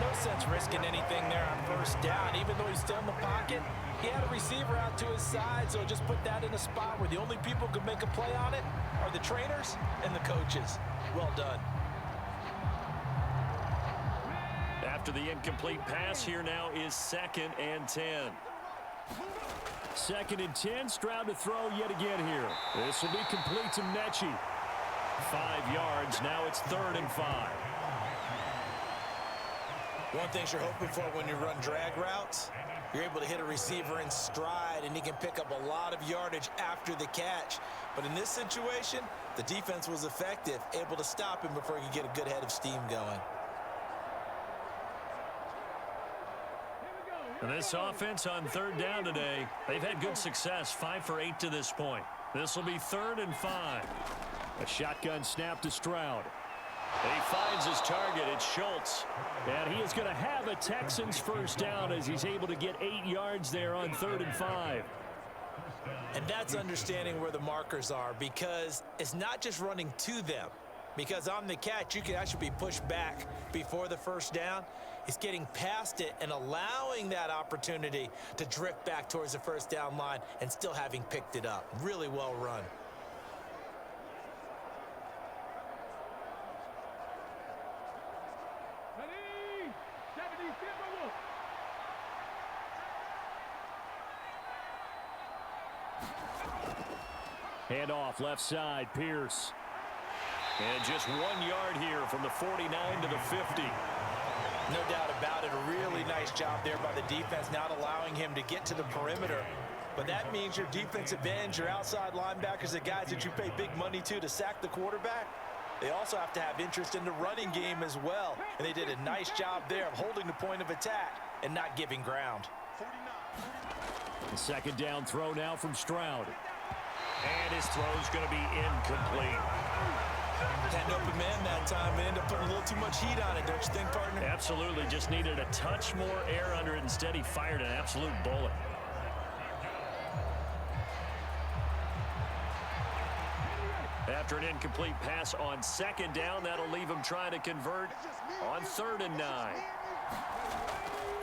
S4: No sense risking anything there on 1st down. Even though he's still in the pocket, he had a receiver out to his side, so just put that in a spot where the only people who can make a play on it are the trainers and the coaches. Well done.
S2: After the incomplete pass, here now is 2nd and 10.
S5: 2nd and 10. Stroud to throw yet again here. This will be complete to Mechie.
S2: 5 yards. Now it's 3rd and 5.
S4: One thing you're hoping for when you run drag routes, you're able to hit a receiver in stride, and he can pick up a lot of yardage after the catch. But in this situation, the defense was effective, able to stop him before he could get a good head of steam going.
S2: And this offense on 3rd down today, they've had good success, 5 for 8 to this point. This will be 3rd and 5.
S5: A shotgun snap to Stroud.
S2: He finds his target. It's Schultz.
S5: And he is going to have a Texans 1st down as he's able to get 8 yards there on 3rd and 5.
S4: And that's understanding where the markers are, because it's not just running to them. Because on the catch, you can actually be pushed back before the 1st down. It's getting past it and allowing that opportunity to drift back towards the 1st down line and still having picked it up. Really well run.
S5: Handoff left side, Pierce.
S2: And just 1 yard here from the 49 to the 50.
S4: No doubt about it. A really nice job there by the defense, not allowing him to get to the perimeter. But that means your defensive ends, your outside linebackers, the guys that you pay big money to sack the quarterback, they also have to have interest in the running game as well. And they did a nice job there of holding the point of attack and not giving ground.
S5: The 2nd down throw now from Stroud.
S2: And his throw's going to be incomplete.
S4: Had an open man that time, and ended up putting a little too much heat on it, don't you think, partner?
S2: Absolutely. Just needed a touch more air under it. Instead, he fired an absolute bullet. After an incomplete pass on 2nd down, that'll leave him trying to convert on 3rd and 9.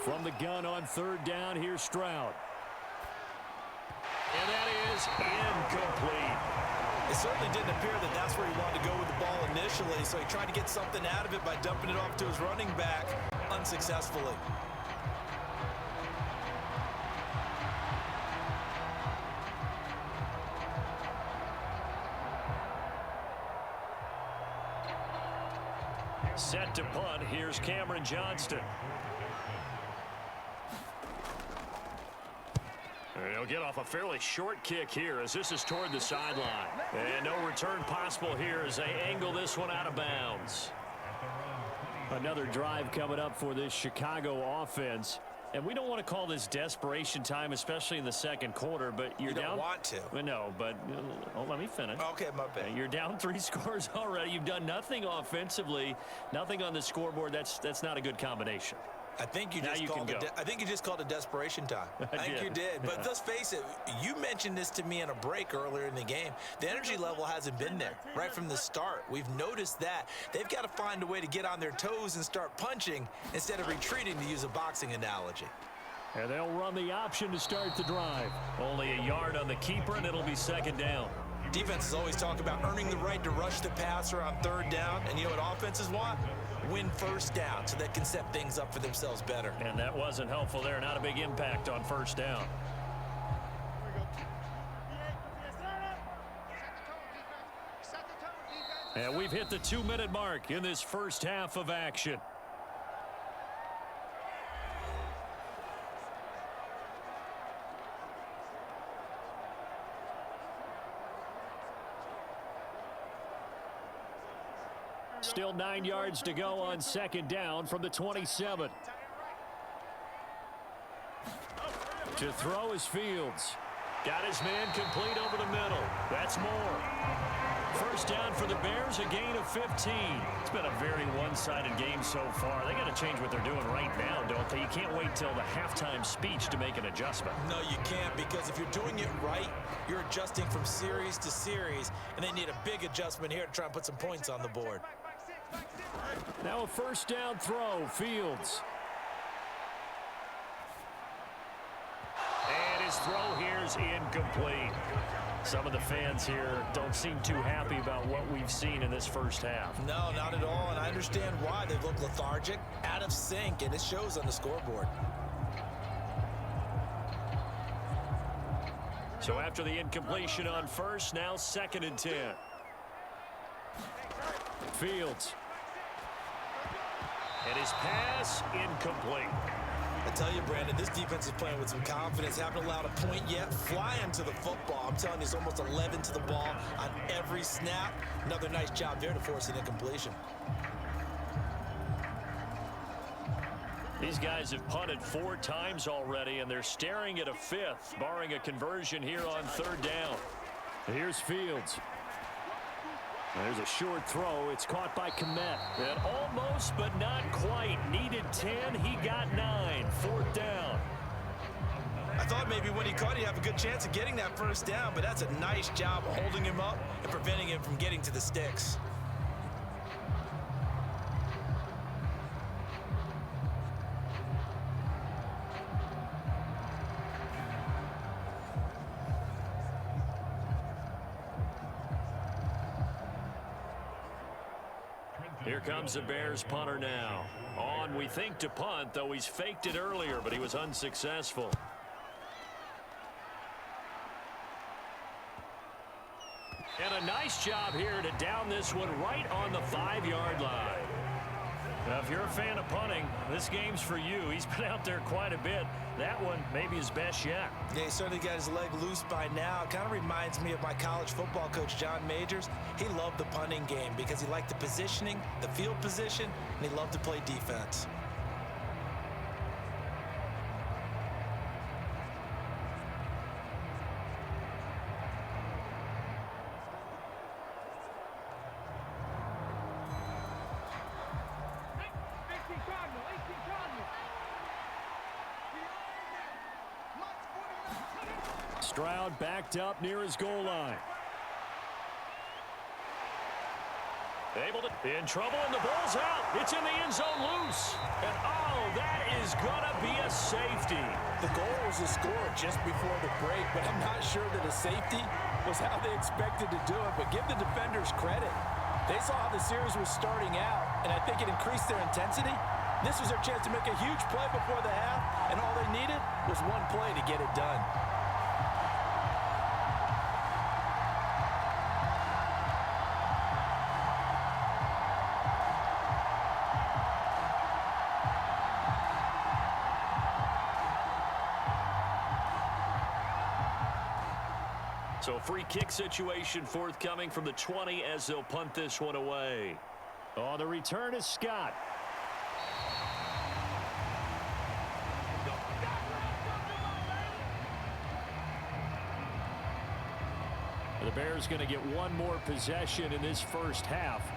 S5: From the gun on 3rd down, here's Stroud.
S2: And that is incomplete.
S4: It certainly didn't appear that that's where he wanted to go with the ball initially, so he tried to get something out of it by dumping it off to his running back unsuccessfully.
S2: Set to punt. Here's Cameron Johnston. He'll get off a fairly short kick here as this is toward the sideline. And no return possible here as they angle this one out of bounds.
S5: Another drive coming up for this Chicago offense. And we don't want to call this desperation time, especially in the second quarter, but you're down.
S4: You don't want to.
S5: Well, no, but let me finish.
S4: Okay, my bad.
S5: You're down 3 scores already. You've done nothing offensively, nothing on the scoreboard. That's not a good combination.
S4: I think you just called it desperation time. I think you did. But let's face it, you mentioned this to me in a break earlier in the game. The energy level hasn't been there right from the start. We've noticed that. They've got to find a way to get on their toes and start punching instead of retreating, to use a boxing analogy.
S5: And they'll run the option to start the drive.
S2: Only a yard on the keeper, and it'll be 2nd down.
S4: Defenses always talk about earning the right to rush the passer on 3rd down. And you know what offenses want? Win 1st down so they can set things up for themselves better.
S2: And that wasn't helpful there. Not a big impact on 1st down. And we've hit the 2-minute mark in this first half of action. Still 9 yards to go on second down from the 27. To throw is Fields. Got his man complete over the middle. That's more. First down for the Bears, a gain of 15. It's been a very one-sided game so far. They got to change what they're doing right now, don't they? You can't wait till the halftime speech to make an adjustment.
S4: No, you can't, because if you're doing it right, you're adjusting from series to series, and they need a big adjustment here to try and put some points on the board.
S2: Now a first down throw, Fields. And his throw here is incomplete. Some of the fans here don't seem too happy about what we've seen in this first half.
S4: No, not at all, and I understand why. They look lethargic, out of sync, and it shows on the scoreboard.
S2: So after the incompletion on first, now 2nd and 10. Fields. And his pass incomplete.
S4: I tell you, Brandon, this defense is playing with some confidence. Haven't allowed a point yet. Flying to the football. I'm telling you, it's almost 11 to the ball on every snap. Another nice job there to force an incompletion.
S2: These guys have punted 4 times already, and they're staring at a 5th, barring a conversion here on 3rd down. Here's Fields. There's a short throw. It's caught by Kmet. And almost, but not quite. Needed 10. He got 9. 4th down.
S4: I thought maybe when he caught, he'd have a good chance of getting that first down, but that's a nice job holding him up and preventing him from getting to the sticks.
S2: Here comes the Bears punter now. On, we think, to punt, though he's faked it earlier, but he was unsuccessful. And a nice job here to down this one right on the 5-yard line. Now, if you're a fan of punting, this game's for you. He's been out there quite a bit. That one maybe his best yet.
S4: Yeah, he certainly got his leg loose by now. Kind of reminds me of my college football coach, John Majors. He loved the punting game because he liked the positioning, the field position, and he loved to play defense.
S2: Stroud backed up near his goal line. Able to in trouble, and the ball's out. It's in the end zone loose. And oh, that is gonna be a safety.
S3: The goal was a score just before the break, but I'm not sure that a safety was how they expected to do it. But give the defenders credit. They saw how the series was starting out, and I think it increased their intensity. This was their chance to make a huge play before the half, and all they needed was one play to get it done.
S2: So free kick situation forthcoming from the 20 as they'll punt this one away. On the return is Scott. The Bears going to get one more possession in this first half.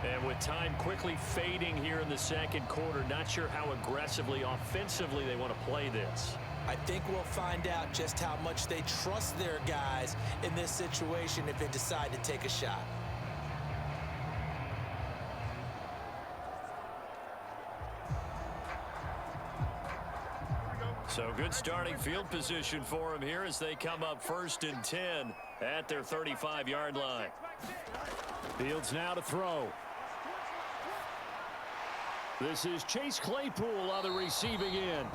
S2: And with time quickly fading here in the second quarter, not sure how aggressively, offensively they want to play this.
S4: I think we'll find out just how much they trust their guys in this situation if they decide to take a shot.
S2: So good starting field position for them here as they come up 1st and 10 at their 35-yard line. Fields now to throw. This is Chase Claypool on the receiving end.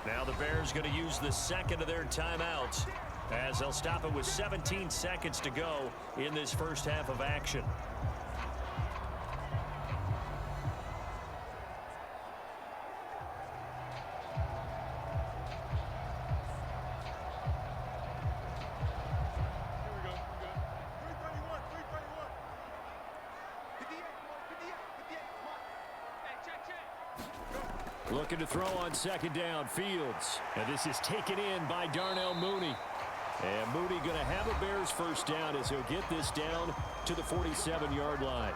S2: Now the Bears going to use the second of their timeouts as they'll stop it with 17 seconds to go in this first half of action.
S5: Looking to throw on second down. Fields. And this is taken in by Darnell Mooney. And Mooney going to have a Bears first down as he'll get this down to the 47-yard line.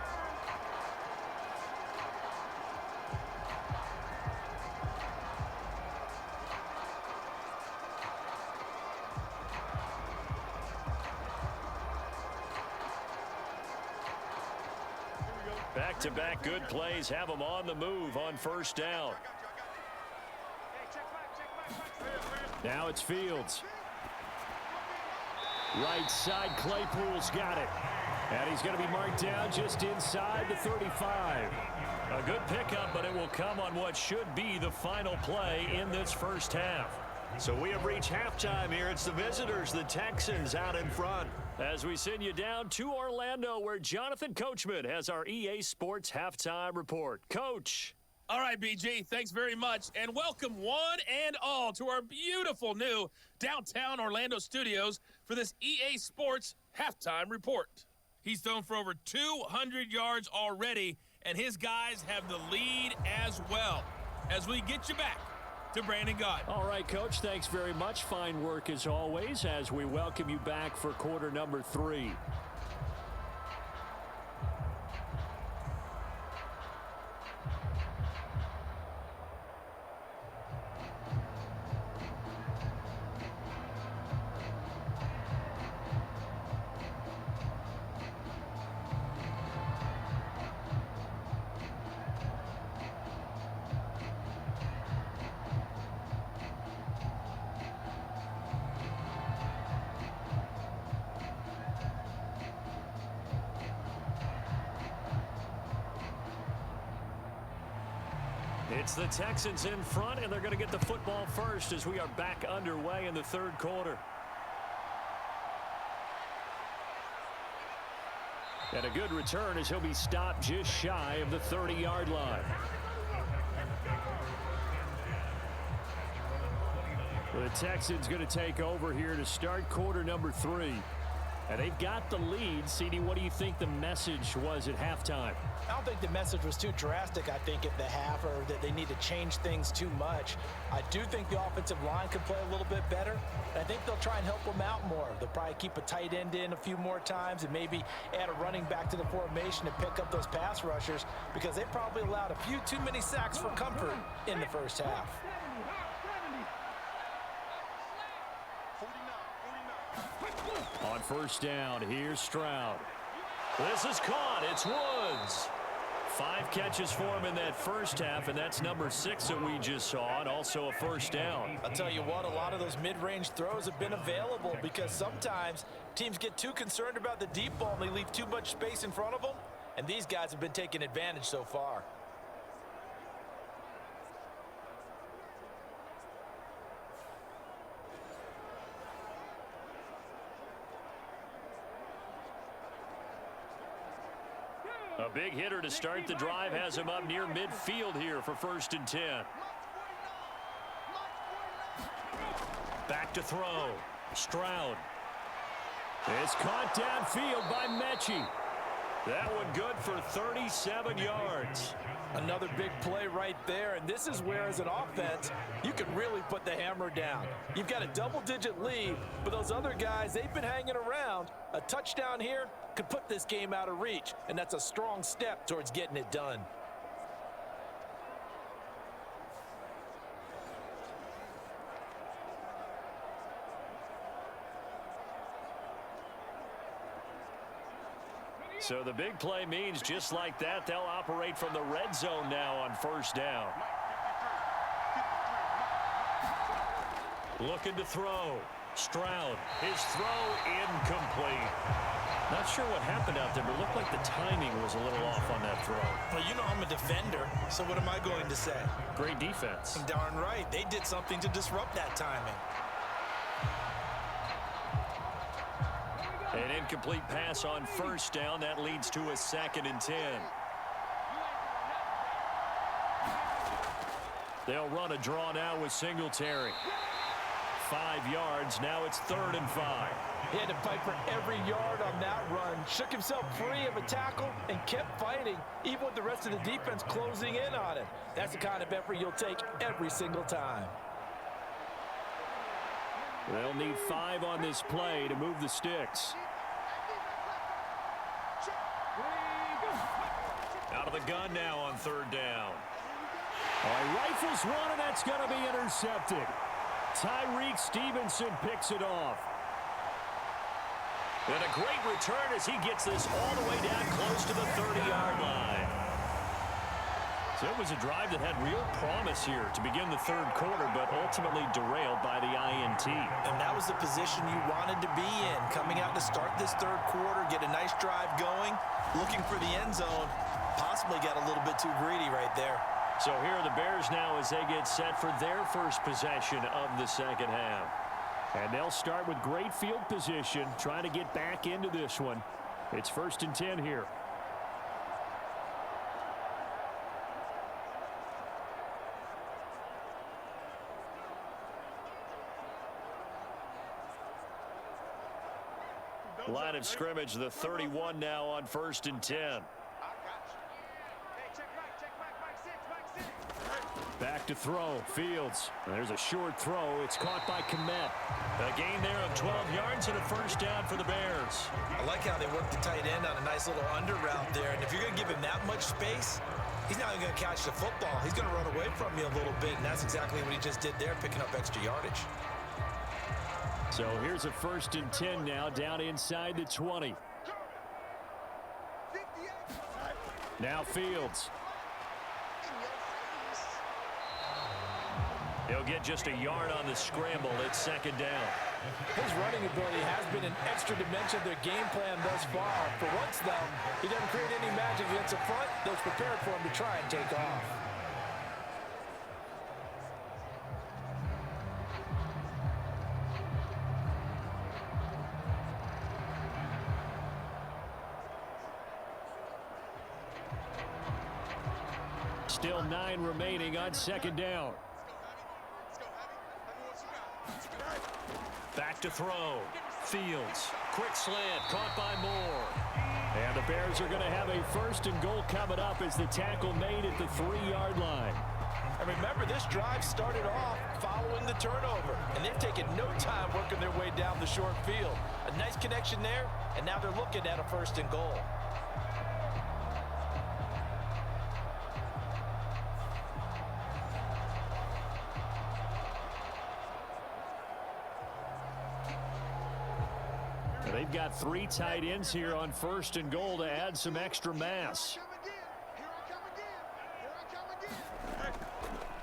S5: Back-to-back good plays have them on the move on first down. Now it's Fields. Right side, Claypool's got it. And he's going to be marked down just inside the 35. A good pickup, but it will come on what should be the final play in this first half. So we have reached halftime here. It's the visitors, the Texans, out in front. As we send you down to Orlando, where Jonathan Coachman has our EA Sports halftime report. Coach.
S6: All right, BG, thanks very much. And welcome one and all to our beautiful new downtown Orlando studios for this EA Sports halftime report. He's thrown for over 200 yards already, and his guys have the lead as well. As we get you back to Brandon Gott.
S5: All right, Coach, thanks very much. Fine work as always as we welcome you back for quarter number 3. It's the Texans in front, and they're going to get the football first as we are back underway in the third quarter. And a good return as he'll be stopped just shy of the 30-yard line. The Texans going to take over here to start quarter number 3. And they've got the lead. CD, what do you think the message was at halftime?
S4: I don't think the message was too drastic, I think, at the half, or that they need to change things too much. I do think the offensive line can play a little bit better, and I think they'll try and help them out more. They'll probably keep a tight end in a few more times and maybe add a running back to the formation to pick up those pass rushers, because they probably allowed a few too many sacks for comfort in the first half.
S5: On first down, here's Stroud. This is caught. It's Woods. 5 catches for him in that first half, and that's number 6 that we just saw, and also a first down.
S4: I'll tell you what, a lot of those mid-range throws have been available because sometimes teams get too concerned about the deep ball and they leave too much space in front of them, and these guys have been taking advantage so far.
S5: A big hitter to start the drive has him up near midfield here for 1st and 10. Back to throw. Stroud. It's caught downfield by Mechie. That one good for 37 yards.
S3: Another big play right there, and this is where, as an offense, you can really put the hammer down. You've got a double-digit lead, but those other guys, they've been hanging around. A touchdown here could put this game out of reach, and that's a strong step towards getting it done.
S5: So the big play means just like that, they'll operate from the red zone now on first down. Looking to throw. Stroud. His throw incomplete. Not sure what happened out there, but it looked like the timing was a little off on that throw.
S4: Well, you know I'm a defender, so what am I going to say?
S5: Great defense.
S4: Darn right. They did something to disrupt that timing.
S5: An incomplete pass on first down. That leads to a 2nd and 10. They'll run a draw now with Singletary. 5 yards. Now it's 3rd and 5.
S3: He had to fight for every yard on that run shook himself free of a tackle and kept fighting, even with the rest of the defense closing in on him. That's the kind of effort you'll take every single time.
S5: They'll need 5 on this play to move the sticks.
S2: Out of the gun now on 3rd down.
S5: He rifles one, and that's going to be intercepted. Tyreek Stevenson picks it off.
S2: And a great return as he gets this all the way down close to the 30-yard line. So it was a drive that had real promise here to begin the 3rd quarter, but ultimately derailed by the INT.
S4: And that was the position you wanted to be in, coming out to start this 3rd quarter, get a nice drive going, looking for the end zone. Possibly got a little bit too greedy right there.
S2: So here are the Bears now as they get set for their first possession of the 2nd half.
S5: And they'll start with great field position, trying to get back into this one. It's 1st and 10 here.
S2: Line of scrimmage, the 31 now on 1st and 10.
S5: Back to throw, Fields. There's a short throw. It's caught by Kmet.
S2: A gain there of 12 yards and a 1st down for the Bears.
S4: I like how they worked the tight end on a nice little under route there. And if you're going to give him that much space, he's not even going to catch the football. He's going to run away from you a little bit, and that's exactly what he just did there, picking up extra yardage.
S5: So here's a 1st and 10 now, down inside the 20. Now Fields.
S2: He'll get just a yard on the scramble. It's 2nd down.
S3: His running ability has been an extra dimension of their game plan thus far. For once, though, he doesn't create any magic against the front. Those prepared for him to try and take off.
S5: Still 9 remaining on 2nd down.
S2: Back to throw. Fields. Quick slant. Caught by Moore.
S5: And the Bears are going to have a 1st and goal coming up as the tackle made at the 3-yard line.
S3: And remember, this drive started off following the turnover. And they've taken no time working their way down the short field. A nice connection there, and now they're looking at a 1st and goal.
S5: They've got 3 tight ends here on 1st and goal to add some extra mass.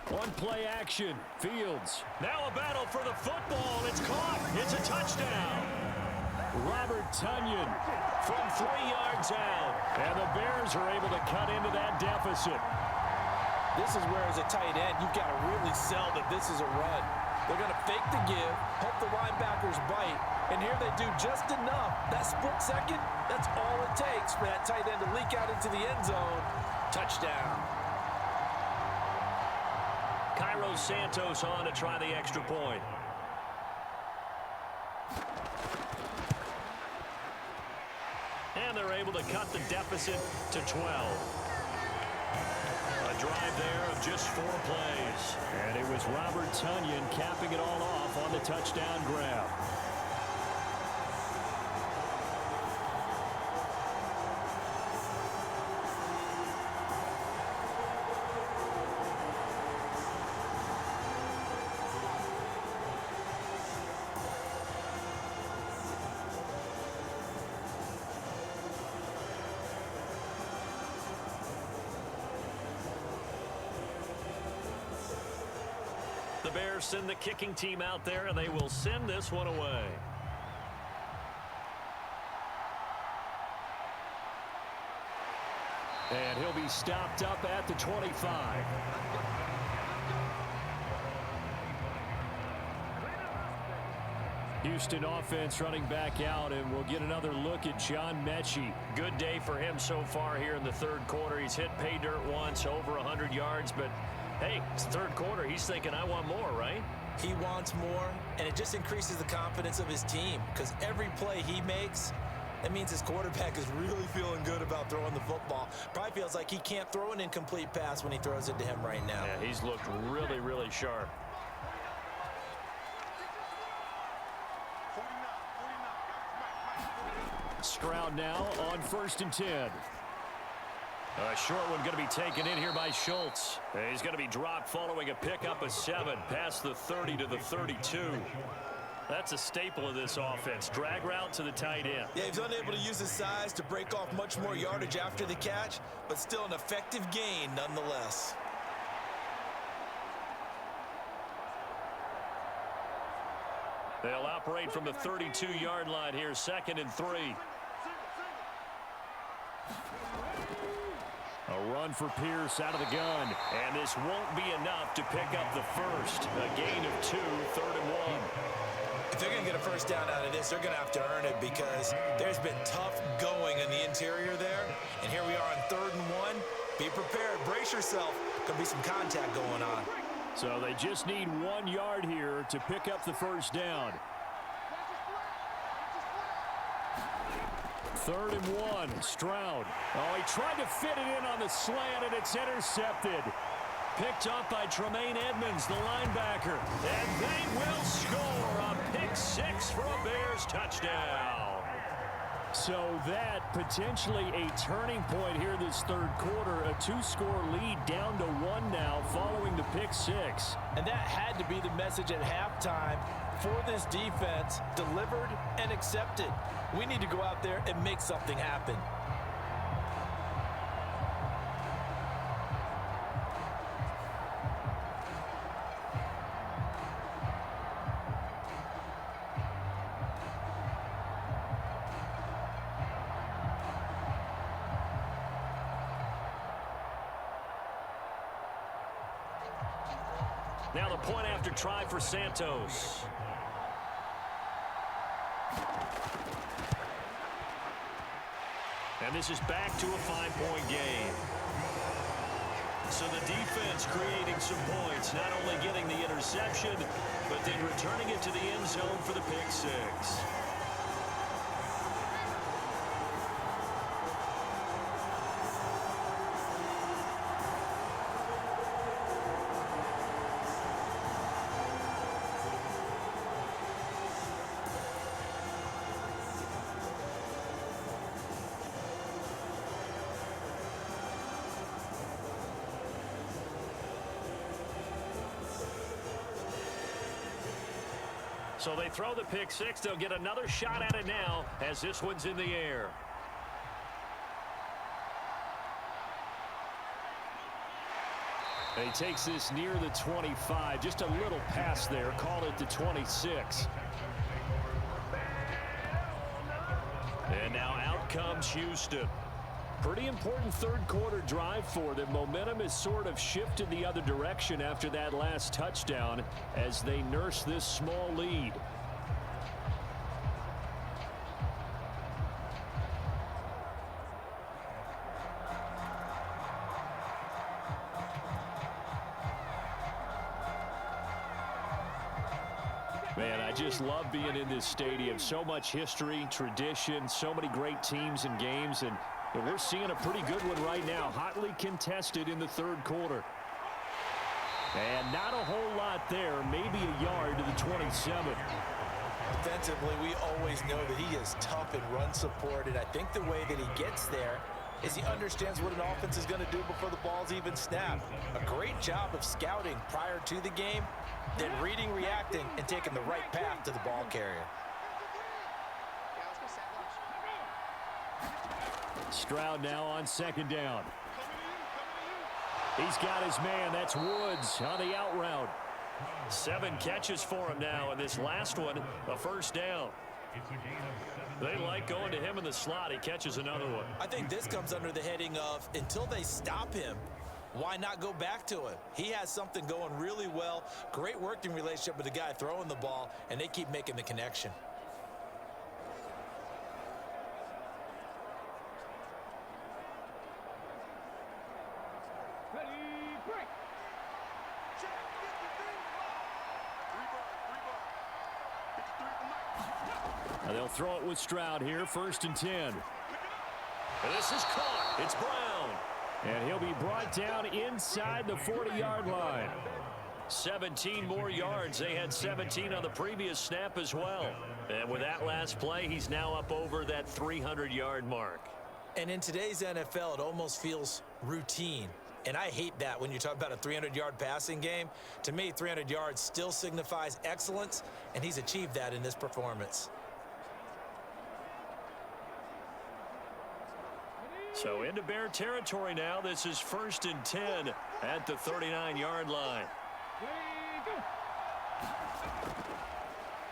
S5: One play action. Fields.
S2: Now a battle for the football. It's caught. It's a touchdown.
S5: Robert Tonyan
S2: From 3 yards out.
S5: And the Bears are able to cut into that deficit.
S3: This is where, as a tight end, you've got to really sell that this is a run. They're going to fake the give, hope the linebackers bite, and here they do just enough. That split second, that's all it takes for that tight end to leak out into the end zone. Touchdown.
S2: Cairo Santos on to try the extra point. And they're able to cut the deficit to 12. A drive there of just 4 plays.
S5: And it was Robert Tonyan capping it all off on the touchdown grab.
S2: The Bears send the kicking team out there, and they will send this one away.
S5: And he'll be stopped up at the 25. Houston offense running back out, and we'll get another look at John Mechie.
S2: Good day for him so far here in the 3rd quarter. He's hit pay dirt once, over 100 yards, but hey, it's the 3rd quarter. He's thinking, I want more, right?
S4: He wants more, and it just increases the confidence of his team because every play he makes, That means his quarterback is really feeling good about throwing the football. Probably feels like he can't throw an incomplete pass when he throws it to him right now.
S2: Yeah, he's looked really, really sharp.
S5: Stroud now on 1st and 10.
S2: A short one going to be taken in here by Schultz. He's going to be dropped following a pickup of 7 past the 30 to the 32. That's a staple of this offense. Drag route to the tight end.
S4: Yeah, he's unable to use his size to break off much more yardage after the catch, but still an effective gain nonetheless.
S2: They'll operate from the 32-yard line here, 2nd and 3.
S5: A run for Pierce out of the gun.
S2: And this won't be enough to pick up the first. A gain of 2, 3rd and 1.
S4: If they're going to get a first down out of this, they're going to have to earn it because there's been tough going in the interior there. And here we are on 3rd and 1. Be prepared. Brace yourself. Could be some contact going on.
S5: So they just need 1 yard here to pick up the first down. 3rd and 1. Stroud. Oh, he tried to fit it in on the slant, and it's intercepted.
S2: Picked up by Tremaine Edmonds, the linebacker. And they will score a pick 6 for a Bears touchdown.
S5: So that potentially a turning point here this 3rd quarter. A 2-score lead down to 1 now following the pick 6.
S4: And that had to be the message at halftime for this defense. Delivered and accepted. We need to go out there and make something happen.
S2: Now the point after try for Santos. And this is back to a 5-point game. So the defense creating some points, not only getting the interception, but then returning it to the end zone for the pick 6. So they throw the pick 6. They'll get another shot at it now as this one's in the air.
S5: And he takes this near the 25. Just a little pass there. Call it the 26.
S2: And now out comes Houston.
S5: Pretty important 3rd quarter drive for them. Momentum has sort of shifted the other direction after that last touchdown as they nurse this small lead. Man, I just love being in this stadium. So much history, tradition, so many great teams and games, and we're seeing a pretty good one right now, hotly contested in the 3rd quarter. And not a whole lot there, maybe a yard to the 27.
S4: Defensively, we always know that he is tough in run support, and I think the way that he gets there is he understands what an offense is going to do before the ball's even snapped. A great job of scouting prior to the game, then reading, reacting, and taking the right path to the ball carrier.
S5: Stroud now on 2nd down. He's got his man. That's Woods on the out route.
S2: 7 catches for him now, and this last one, a first down. They like going to him in the slot. He catches another one.
S4: I think this comes under the heading of until they stop him, why not go back to him? He has something going really well. Great working relationship with the guy throwing the ball, and they keep making the connection.
S5: They'll throw it with Stroud here, 1st and 10.
S2: And this is caught. It's Brown.
S5: And he'll be brought down inside the 40-yard line.
S2: 17 more yards. They had 17 on the previous snap as well. And with that last play, he's now up over that 300-yard mark.
S4: And in today's NFL, it almost feels routine. And I hate that when you talk about a 300-yard passing game. To me, 300 yards still signifies excellence, and he's achieved that in this performance.
S2: So into Bear territory now. This is 1st and 10 at the 39-yard line.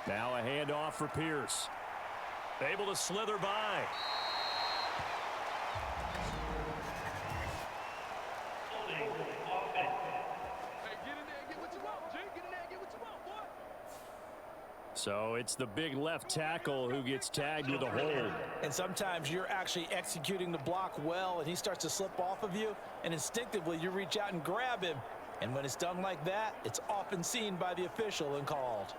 S5: Now a handoff for Pierce.
S2: Able to slither by.
S5: So it's the big left tackle who gets tagged with a hold.
S4: And sometimes you're actually executing the block well, and he starts to slip off of you, and instinctively you reach out and grab him. And when it's done like that, it's often seen by the official and called.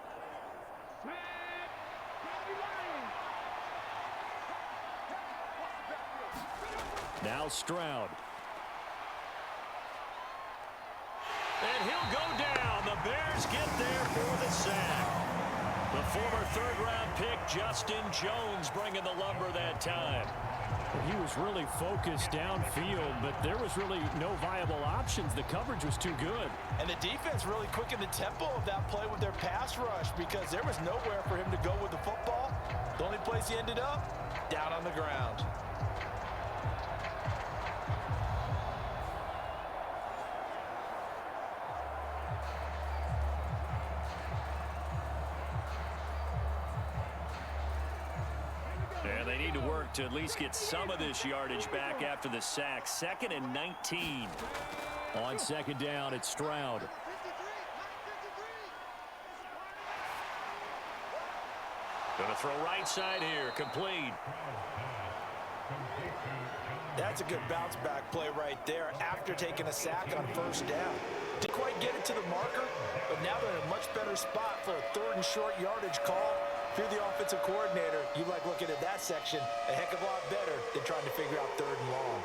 S5: Now Stroud.
S2: And he'll go down. The Bears get there for the sack. The former third-round pick, Justin Jones, bringing the lumber that time.
S5: He was really focused downfield, but there was really no viable options. The coverage was too good.
S4: And the defense really quickened the tempo of that play with their pass rush because there was nowhere for him to go with the football. The only place he ended up, down on the ground.
S2: And they need to work to at least get some of this yardage back after the sack. 2nd and 19.
S5: On 2nd down, it's Stroud.
S2: Going to throw right side here. Complete.
S4: That's a good bounce back play right there after taking a sack on 1st down. Didn't quite get it to the marker, but now they're in a much better spot for a 3rd and short yardage call. If you're the offensive coordinator, you like looking at that section a heck of a lot better than trying to figure out 3rd and long.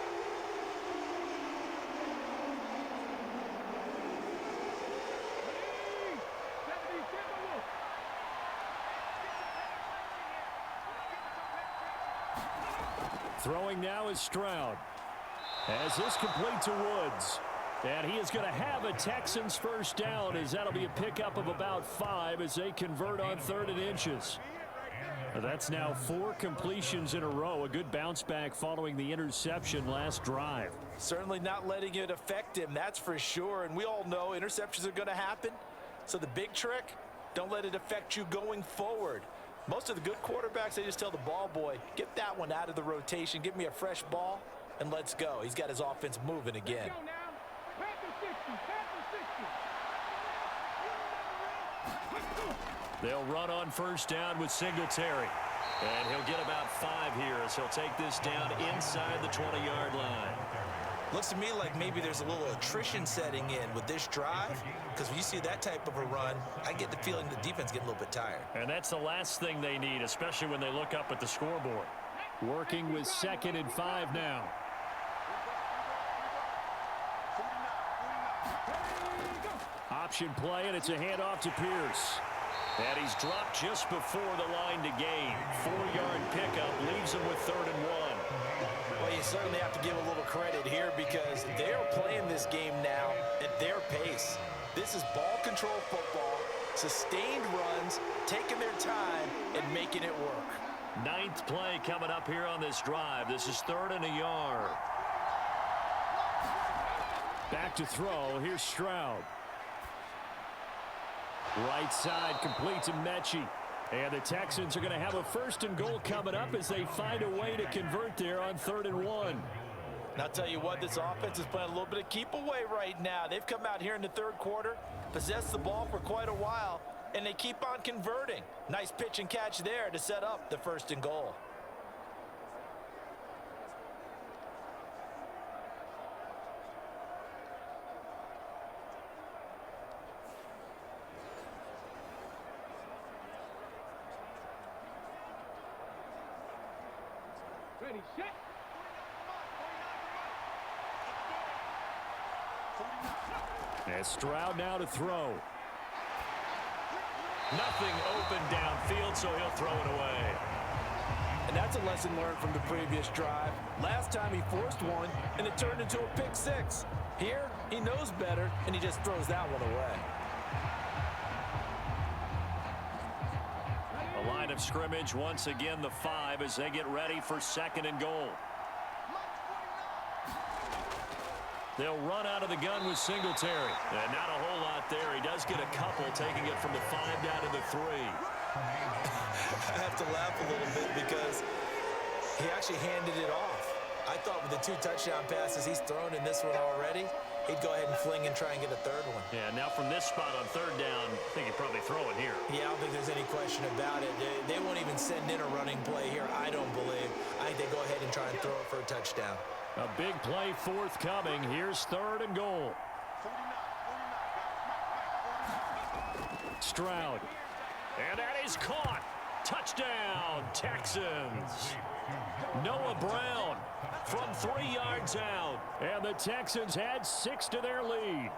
S5: Throwing now is Stroud. As this complete to Woods. And he is going to have a Texans 1st down, as that'll be a pickup of about 5 as they convert on 3rd and inches. That's now 4 completions in a row. A good bounce back following the interception last drive.
S4: Certainly not letting it affect him, that's for sure. And we all know interceptions are going to happen. So the big trick, don't let it affect you going forward. Most of the good quarterbacks, they just tell the ball boy, get that one out of the rotation, give me a fresh ball, and let's go. He's got his offense moving again.
S2: They'll run on 1st down with Singletary. And he'll get about 5 here as he'll take this down inside the 20-yard line.
S4: Looks to me like maybe there's a little attrition setting in with this drive, because when you see that type of a run, I get the feeling the defense getting a little bit tired.
S2: And that's the last thing they need, especially when they look up at the scoreboard.
S5: Working with 2nd and 5 now. Option play, and it's a handoff to Pierce.
S2: And he's dropped just before the line to gain. 4-yard pickup leaves him with 3rd and 1.
S4: Well, you certainly have to give a little credit here because they're playing this game now at their pace. This is ball control football, sustained runs, taking their time and making it work.
S2: 9th play coming up here on this drive. This is 3rd and a yard.
S5: Back to throw. Here's Stroud. Right side complete to Mechie. And the Texans are going to have a 1st and goal coming up as they find a way to convert there on 3rd and 1.
S4: And I'll tell you what, this offense is playing a little bit of keep away right now. They've come out here in the 3rd quarter, possessed the ball for quite a while, and they keep on converting. Nice pitch and catch there to set up the 1st and goal.
S5: And Stroud now to throw.
S2: Nothing open downfield, so he'll throw it away.
S3: And that's a lesson learned from the previous drive. Last time he forced one, and it turned into a pick six. Here, he knows better, and he just throws that one away.
S2: A line of scrimmage, once again the 5 as they get ready for 2nd and goal. They'll run out of the gun with Singletary. And not a whole lot there. He does get a couple, taking it from the 5 down to the 3.
S4: I have to laugh a little bit because he actually handed it off. I thought with the 2 touchdown passes he's thrown in this one already, he'd go ahead and fling and try and get a 3rd one.
S2: Yeah, now from this spot on 3rd down, I think he'd probably throw it here.
S4: Yeah, I don't think there's any question about it. They won't even send in a running play here, I don't believe. I think they go ahead and try and throw it for a touchdown.
S2: A big play forthcoming. Here's 3rd and goal. Stroud. And that is caught. Touchdown, Texans. Noah Brown from 3 yards out. And the Texans add 6 to their lead.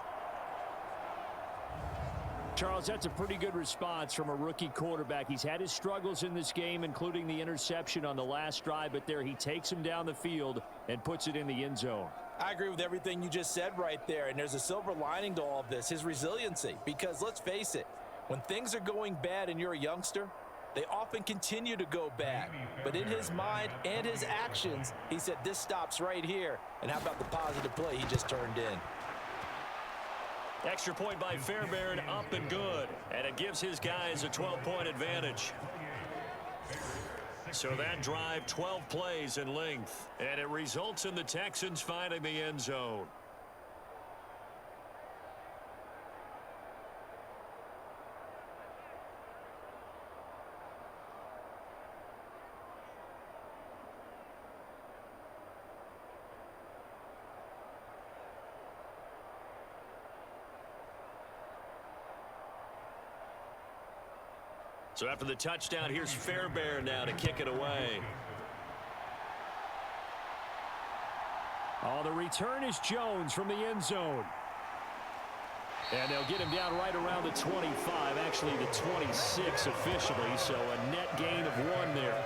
S2: Charles, that's a pretty good response from a rookie quarterback. He's had his struggles in this game, including the interception on the last drive, but there he takes him down the field and puts it in the end zone.
S3: I agree with everything you just said right there, and there's a silver lining to all of this, his resiliency. Because let's face it, when things are going bad and you're a youngster, they often continue to go bad. But in his mind and his actions, he said, this stops right here. And how about the positive play he just turned in?
S2: Extra point by Fairbairn, up and good. And it gives his guys a 12-point advantage. So that drive, 12 plays in length. And it results in the Texans finding the end zone. So after the touchdown, here's Fairbairn now to kick it away.
S5: Oh, the return is Jones from the end zone. And they'll get him down right around the 25, actually the 26 officially, so a net gain of 1 there.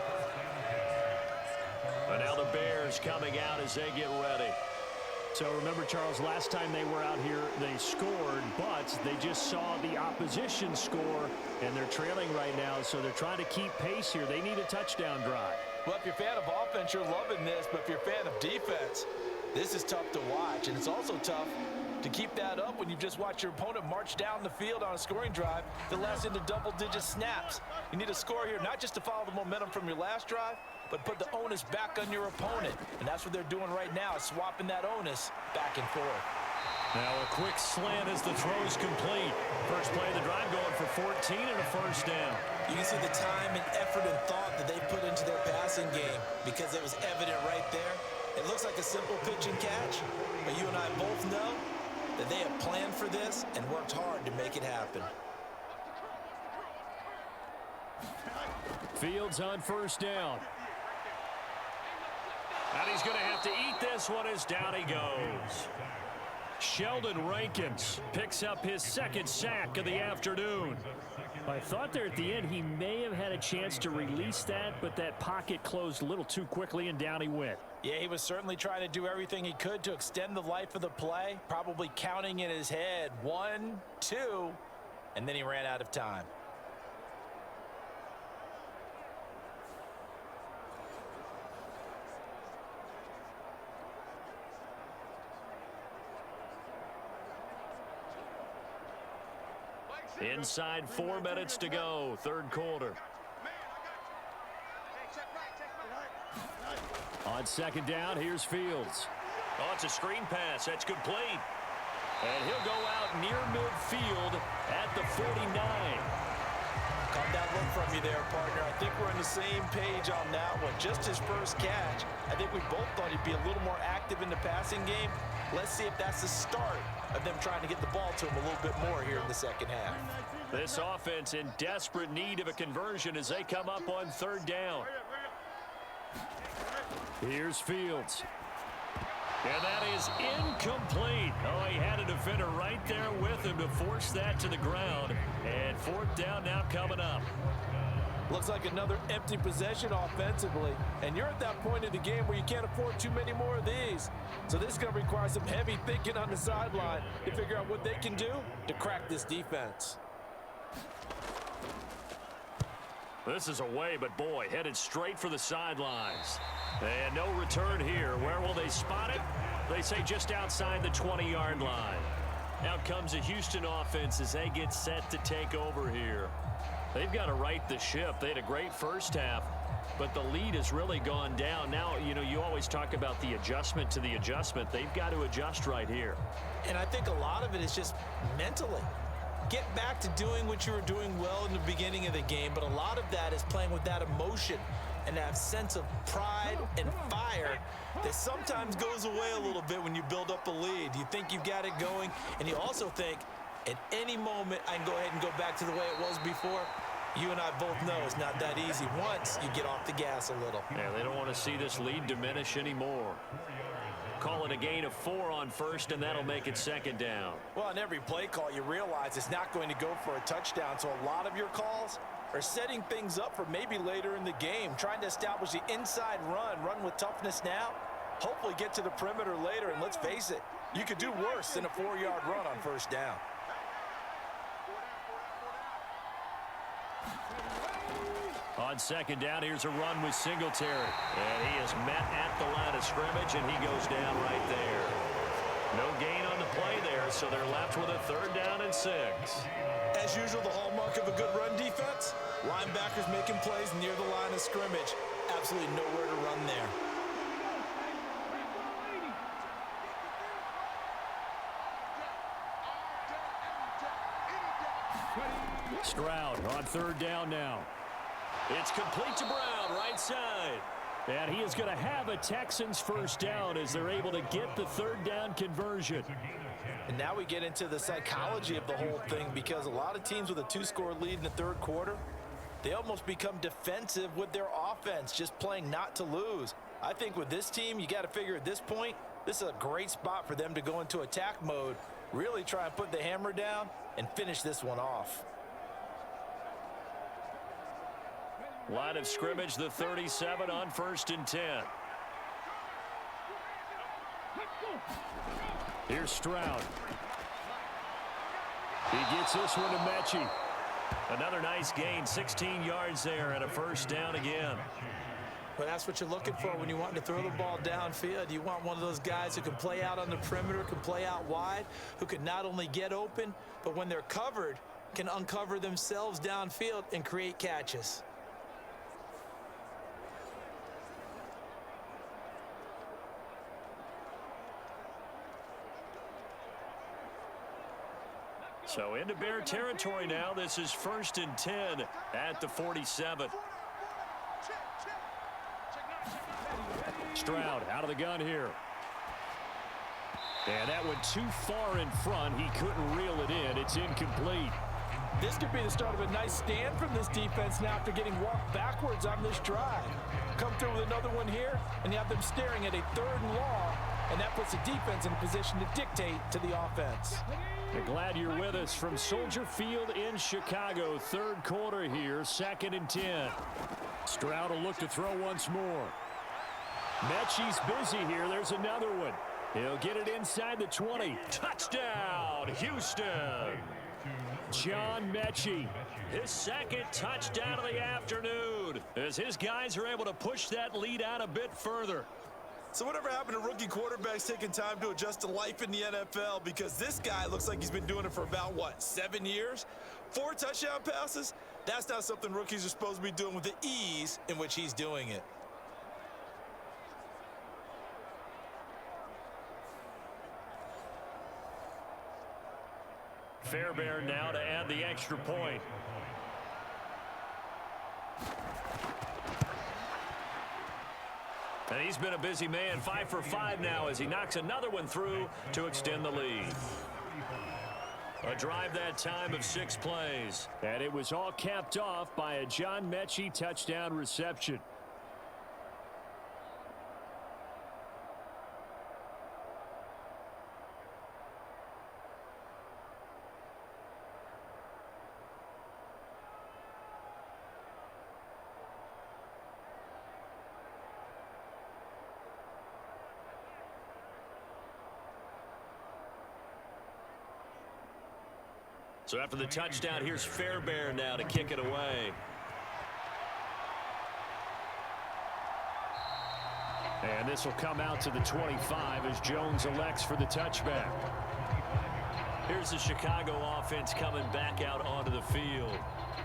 S5: And now the Bears coming out as they get ready. So remember, Charles, last time they were out here, they scored, but they just saw the opposition score, and they're trailing right now, so they're trying to keep pace here. They need a touchdown drive.
S3: Well, if you're a fan of offense, you're loving this, but if you're a fan of defense, this is tough to watch, and it's also tough to keep that up when you've just watched your opponent march down the field on a scoring drive that lasts into double-digit snaps. You need a score here, not just to follow the momentum from your last drive, but put the onus back on your opponent. And that's what they're doing right now, swapping that onus back and forth.
S2: Now a quick slant as the throw's complete. First play of the drive going for 14 and a 1st down.
S4: You can see the time and effort and thought that they put into their passing game because it was evident right there. It looks like a simple pitch and catch, but you and I both know that they have planned for this and worked hard to make it happen.
S5: Fields on 1st down.
S2: And he's going to have to eat this one as down he goes. Sheldon Rankins picks up his 2nd sack of the afternoon.
S5: I thought there at the end he may have had a chance to release that, but that pocket closed a little too quickly, and down he went.
S3: Yeah, he was certainly trying to do everything he could to extend the life of the play, probably counting in his head 1, 2, and then he ran out of time.
S2: Inside 4 minutes to go, 3rd quarter.
S5: On 2nd down, here's Fields.
S2: Oh, it's a screen pass. That's complete. And he'll go out near midfield at the 49.
S3: Caught that look from you there, partner. I think we're on the same page on that one. Just his first catch. I think we both thought he'd be a little more active in the passing game. Let's see if that's the start of them trying to get the ball to him a little bit more here in the 2nd half.
S2: This offense in desperate need of a conversion as they come up on 3rd down. Here's Fields. And that is incomplete. Oh, he had a defender right there with him to force that to the ground. And fourth down now coming up.
S3: Looks like another empty possession offensively. And you're at that point in the game where you can't afford too many more of these. So this is going to require some heavy thinking on the sideline to figure out what they can do to crack this defense.
S2: This is away, but boy, headed straight for the sidelines. And no return here. Where will they spot it? They say just outside the 20-yard line. Out comes the Houston offense as they get set to take over here. They've got to right the ship. They had a great first half, but the lead has really gone down. Now, you know, you always talk about the adjustment to the adjustment. They've got to adjust right here.
S4: And I think a lot of it is just mentally. Get back to doing what you were doing well in the beginning of the game, but a lot of that is playing with that emotion and that sense of pride and fire that sometimes goes away a little bit when you build up a lead. You think you've got it going, and you also think at any moment I can go ahead and go back to the way it was before. You and I both know it's not that easy once you get off the gas a little.
S2: Yeah, they don't want to see this lead diminish anymore. Call it a gain of 4 on first, and that'll make it second down.
S4: Well, on every play call, you realize it's not going to go for a touchdown, so a lot of your calls are setting things up for maybe later in the game, trying to establish the inside run with toughness now, hopefully get to the perimeter later, and let's face it, you could do worse than a 4-yard run on first down.
S2: On second down, here's a run with Singletary. And he is met at the line of scrimmage, and he goes down right there. No gain on the play there, so they're left with a third down and 6.
S4: As usual, the hallmark of a good run defense, linebackers making plays near the line of scrimmage. Absolutely nowhere to run there.
S2: Stroud on third down now. It's complete to Brown, right side. And he is going to have a Texans first down as they're able to get the third down conversion.
S4: And now we get into the psychology of the whole thing, because a lot of teams with a 2-score lead in the third quarter, they almost become defensive with their offense, just playing not to lose. I think with this team, you got to figure at this point, this is a great spot for them to go into attack mode, really try and put the hammer down and finish this one off.
S2: Line of scrimmage, the 37 on first and 10. Here's Stroud. He gets this one to Mechie. Another nice gain, 16 yards there and a first down again.
S4: But that's what you're looking for when you want to throw the ball downfield. You want one of those guys who can play out on the perimeter, can play out wide, who can not only get open, but when they're covered, can uncover themselves downfield and create catches.
S2: So into Bear territory now. This is first and 10 at the 47. Stroud out of the gun here. And that went too far in front. He couldn't reel it in. It's incomplete.
S3: This could be the start of a nice stand from this defense now after getting walked backwards on this drive. Come through with another one here, and you have them staring at a 3rd and long, and that puts the defense in a position to dictate to the offense.
S2: We're glad you're with us from Soldier Field in Chicago. Third quarter here, 2nd and 10. Stroud will look to throw once more. Mechie's busy here. There's another one. He'll get it inside the 20. Touchdown, Houston. John Mechie, his 2nd touchdown of the afternoon, as his guys are able to push that lead out a bit further.
S4: So whatever happened to rookie quarterbacks taking time to adjust to life in the NFL? Because this guy looks like he's been doing it for about, 7 years? 4 touchdown passes? That's not something rookies are supposed to be doing with the ease in which he's doing it.
S2: Fairbairn now to add the extra point. And he's been a busy man, 5 for 5 now as he knocks another one through to extend the lead. A drive that time of 6 plays. And it was all capped off by a John Mechie touchdown reception. So after the touchdown, here's Fairbairn now to kick it away. And this will come out to the 25 as Jones elects for the touchback. Here's the Chicago offense coming back out onto the field.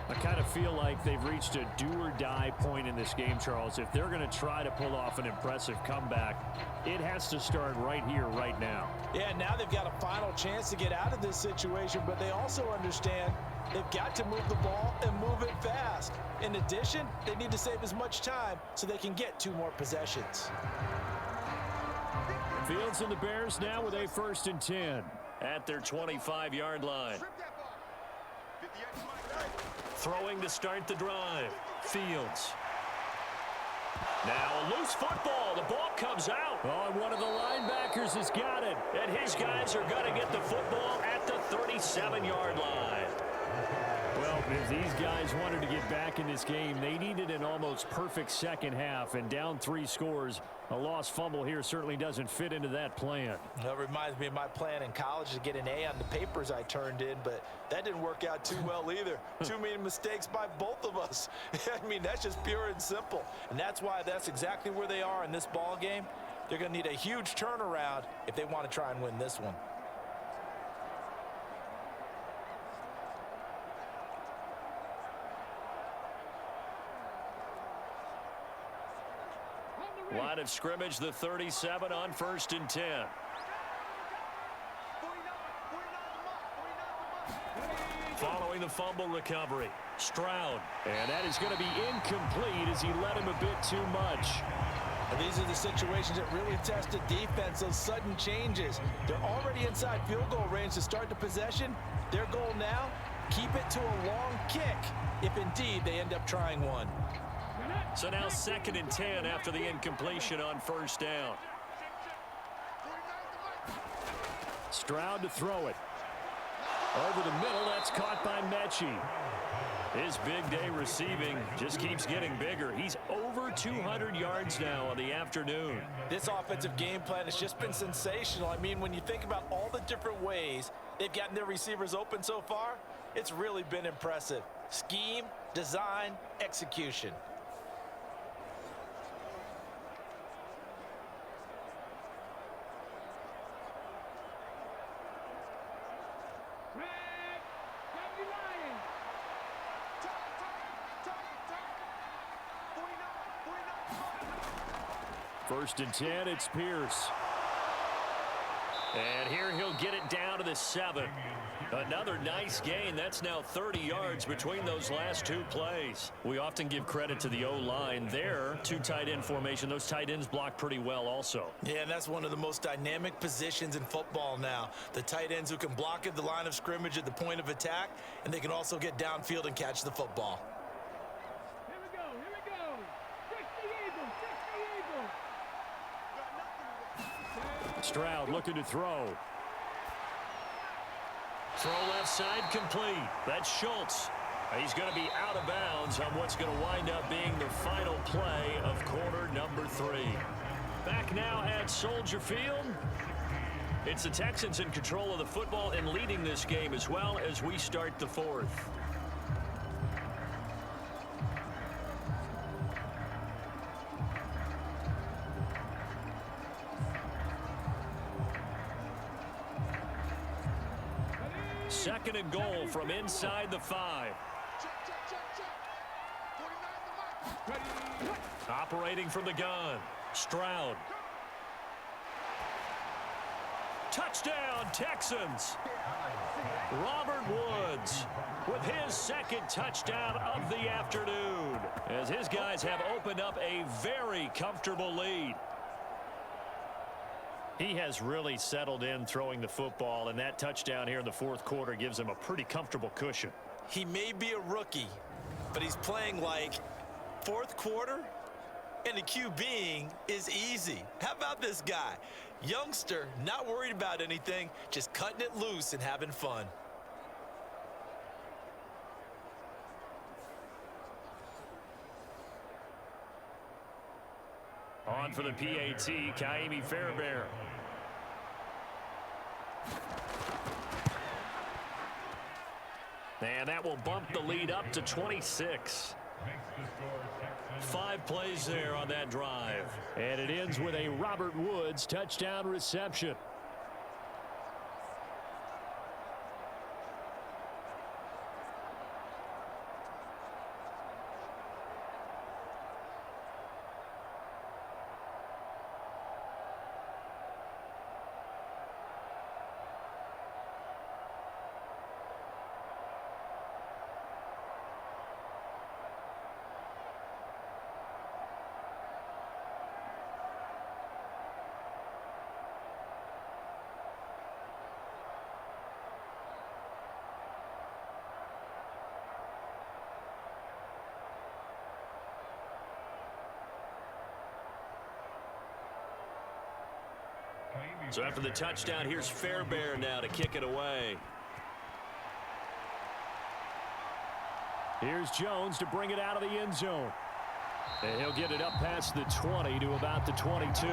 S2: I kind of feel like they've reached a do-or-die point in this game, Charles. If they're going to try to pull off an impressive comeback, it has to start right here, right now.
S4: Yeah, now they've got a final chance to get out of this situation, but they also understand they've got to move the ball and move it fast. In addition, they need to save as much time so they can get 2 more possessions.
S2: Fields and the Bears now with a 1st and 10 at their 25-yard line. Throwing to start the drive. Fields. Now a loose football. The ball comes out. Oh, and one of the linebackers has got it. And his guys are going to get the football at the 37-yard line. Well, if these guys wanted to get back in this game, they needed an almost perfect second half. And down 3 scores, a lost fumble here certainly doesn't fit into that plan.
S4: That reminds me of my plan in college to get an A on the papers I turned in, but that didn't work out too well either. Too many mistakes by both of us. I mean, that's just pure and simple. And that's why that's exactly where they are in this ball game. They're going to need a huge turnaround if they want to try and win this one.
S2: Line of scrimmage, the 37 on 1st and 10. Following the fumble recovery, Stroud. And that is going to be incomplete as he led him a bit too much.
S4: And these are the situations that really test the defense, those sudden changes. They're already inside field goal range to start the possession. Their goal now, keep it to a long kick, if indeed they end up trying one.
S2: So now 2nd and 10 after the incompletion on 1st down. Stroud to throw it. Over the middle, that's caught by Mechie. His big day receiving just keeps getting bigger. He's over 200 yards now on the afternoon.
S4: This offensive game plan has just been sensational. I mean, when you think about all the different ways they've gotten their receivers open so far, it's really been impressive. Scheme, design, execution.
S2: First and 10, it's Pierce. And here he'll get it down to the 7. Another nice gain. That's now 30 yards between those last 2 plays. We often give credit to the O-line there. 2 tight end formation. Those tight ends block pretty well also.
S4: Yeah, and that's one of the most dynamic positions in football now. The tight ends who can block at the line of scrimmage at the point of attack, and they can also get downfield and catch the football.
S2: Stroud looking to throw. Throw left side complete. That's Schultz. He's going to be out of bounds on what's going to wind up being the final play of quarter number 3. Back now at Soldier Field. It's the Texans in control of the football and leading this game as well as we start the 4th. Second and goal from inside the 5. Operating from the gun, Stroud. Touchdown, Texans. Robert Woods with his 2nd touchdown of the afternoon as his guys have opened up a very comfortable lead. He has really settled in throwing the football, and that touchdown here in the 4th quarter gives him a pretty comfortable cushion.
S4: He may be a rookie, but he's playing like 4th quarter, and the QBing is easy. How about this guy? Youngster, not worried about anything, just cutting it loose and having fun.
S2: On for the PAT, Kaimi Fairbairn. And that will bump the lead up to 26. 5 plays there on that drive.
S5: And it ends with a Robert Woods touchdown reception.
S2: So after the touchdown, here's Fairbairn now to kick it away.
S5: Here's Jones to bring it out of the end zone. And he'll get it up past the 20 to about the 22.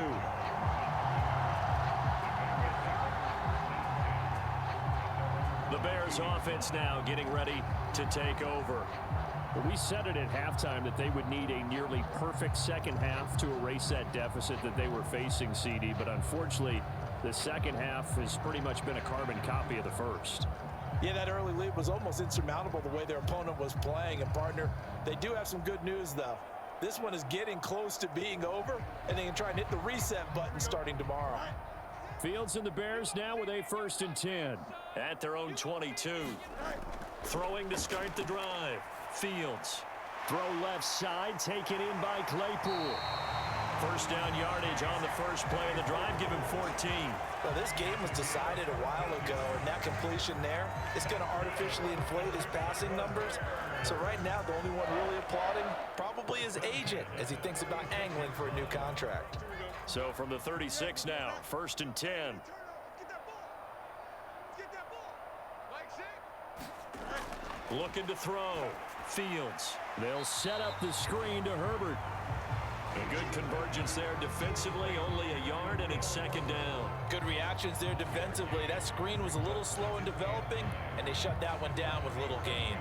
S2: The Bears offense now getting ready to take over.
S5: Well, we said it at halftime that they would need a nearly perfect second half to erase that deficit that they were facing, CD. But unfortunately, the second half has pretty much been a carbon copy of the first.
S4: Yeah, that early lead was almost insurmountable the way their opponent was playing. And, partner, they do have some good news, though. This one is getting close to being over, and they can try and hit the reset button starting tomorrow.
S5: Fields and the Bears now with a 1st and 10.
S2: At their own 22. Throwing to start the drive. Fields.
S5: Throw left side, taken in by Claypool.
S2: First down yardage on the first play of the drive. Give him 14.
S4: Well, this game was decided a while ago, and that completion there is going to artificially inflate his passing numbers. So right now, the only one really applauding probably his agent as he thinks about angling for a new contract.
S2: So from the 36 now, 1st and 10. Looking to throw. Fields.
S5: They'll set up the screen to Herbert.
S2: A good convergence there defensively, only a yard, and it's 2nd down.
S4: Good reactions there defensively. That screen was a little slow in developing, and they shut that one down with little gain.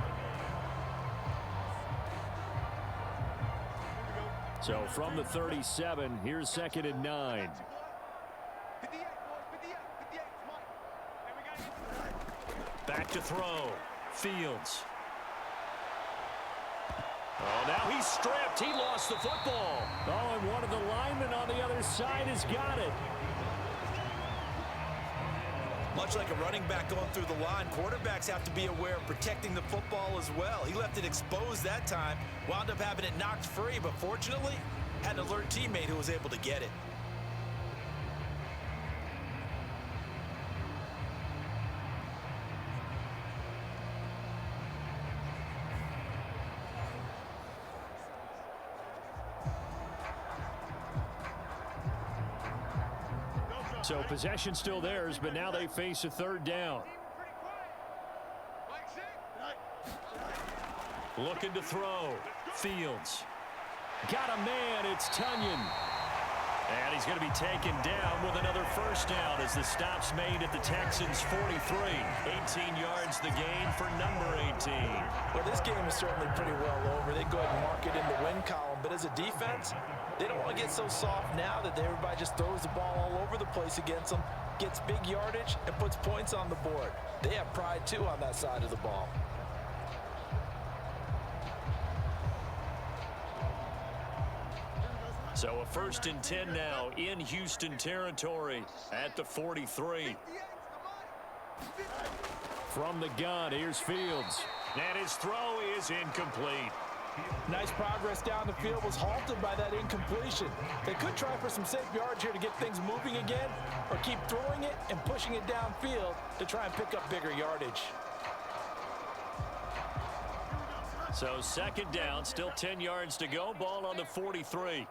S5: So from the 37, here's 2nd and 9.
S2: Back to throw. Fields. Oh, now he's stripped. He lost the football.
S5: Oh, and one of the linemen on the other side has got it.
S4: Much like a running back going through the line, quarterbacks have to be aware of protecting the football as well. He left it exposed that time, wound up having it knocked free, but fortunately, had an alert teammate who was able to get it.
S5: So possession still theirs, but now they face a 3rd down.
S2: Looking to throw. Fields.
S5: Got a man, it's Tunyon.
S2: And he's going to be taken down with another 1st down as the stop's made at the Texans' 43. 18 yards the gain for number 18.
S4: Well, this game is certainly pretty well over. They go ahead and mark it in the win column, but as a defense, they don't want to get so soft now that everybody just throws the ball all over the place against them, gets big yardage, and puts points on the board. They have pride, too, on that side of the ball.
S2: So a 1st and 10 now in Houston territory at the 43.
S5: From the gun, here's Fields.
S2: And his throw is incomplete.
S4: Nice progress down the field, was halted by that incompletion. They could try for some safe yards here to get things moving again, or keep throwing it and pushing it downfield to try and pick up bigger yardage.
S2: So 2nd down, still 10 yards to go. Ball on the 43.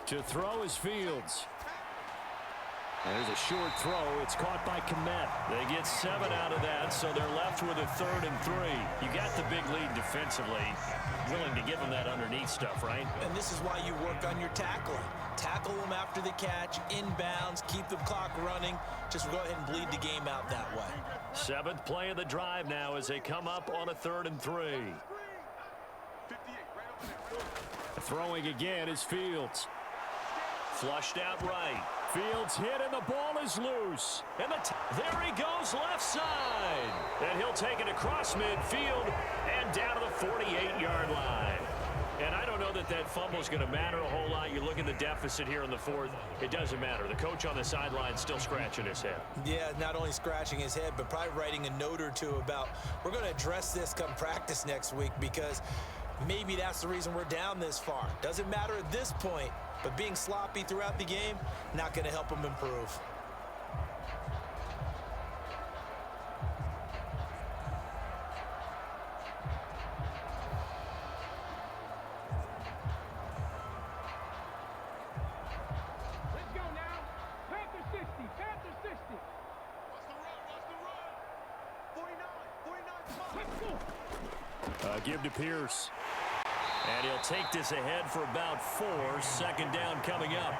S5: To throw is Fields. And there's a short throw. It's caught by Komet. They get 7 out of that, so they're left with a 3rd and 3. You got the big lead defensively. Willing to give them that underneath stuff, right?
S4: And this is why you work on your tackling. Tackle them after the catch, inbounds, keep the clock running. Just go ahead and bleed the game out that way.
S2: 7th play of the drive now as they come up on a 3rd and 3.
S5: Throwing again is Fields.
S2: Flushed out right.
S5: Fields hit and the ball is loose.
S2: And there he goes left side. And he'll take it across midfield and down to the 48-yard line. And I don't know that that fumble is going to matter a whole lot. You look at the deficit here in the 4th. It doesn't matter. The coach on the sideline still scratching his head.
S4: Yeah, not only scratching his head, but probably writing a note or two about we're going to address this come practice next week because maybe that's the reason we're down this far. Doesn't matter at this point, but being sloppy throughout the game, not going to help him improve.
S5: Give to Pierce.
S2: And he'll take this ahead for about 4. 2nd down coming up.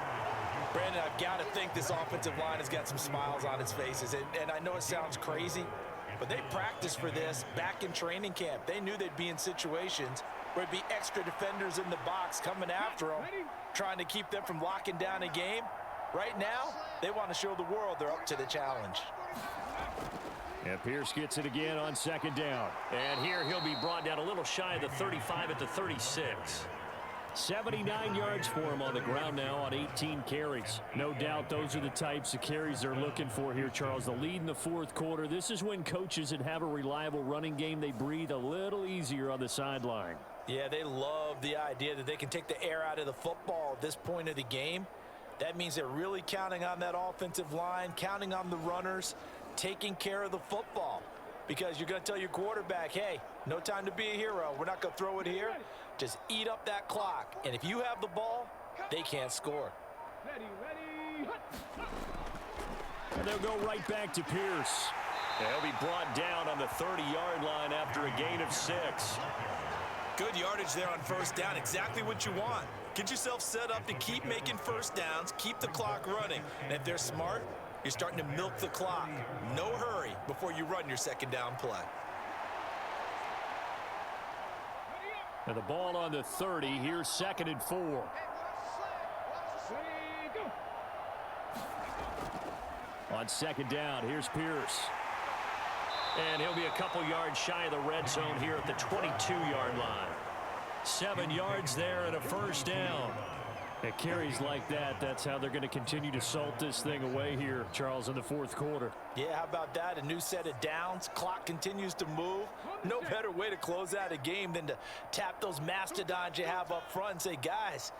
S4: Brandon, I've got to think this offensive line has got some smiles on its faces. And I know it sounds crazy, but they practiced for this back in training camp. They knew they'd be in situations where it'd be extra defenders in the box coming after them, trying to keep them from locking down a game. Right now, they want to show the world they're up to the challenge.
S5: And Pierce gets it again on 2nd down.
S2: And here he'll be brought down a little shy of the 35 at the 36.
S5: 79 yards for him on the ground now on 18 carries. No doubt those are the types of carries they're looking for here, Charles. The lead in the 4th quarter. This is when coaches that have a reliable running game, they breathe a little easier on the sideline.
S4: Yeah, they love the idea that they can take the air out of the football at this point of the game. That means they're really counting on that offensive line, counting on the runners, taking care of the football, because you're going to tell your quarterback, hey, no time to be a hero. We're not going to throw it here. Just eat up that clock. And if you have the ball, they can't score.
S5: And they'll go right back to Pierce.
S2: They'll be brought down on the 30-yard line after a gain of 6.
S4: Good yardage there on 1st down. Exactly what you want. Get yourself set up to keep making 1st downs, keep the clock running. And if they're smart, you're starting to milk the clock. No hurry before you run your 2nd down play.
S5: And the ball on the 30. Here's 2nd and 4. On 2nd down, here's Pierce.
S2: And he'll be a couple yards shy of the red zone here at the 22-yard line. 7 yards there and a 1st down.
S5: At carries like that, that's how they're going to continue to salt this thing away here, Charles, in the 4th quarter.
S4: Yeah, how about that? A new set of downs. Clock continues to move. No better way to close out a game than to tap those mastodons you have up front and say, guys,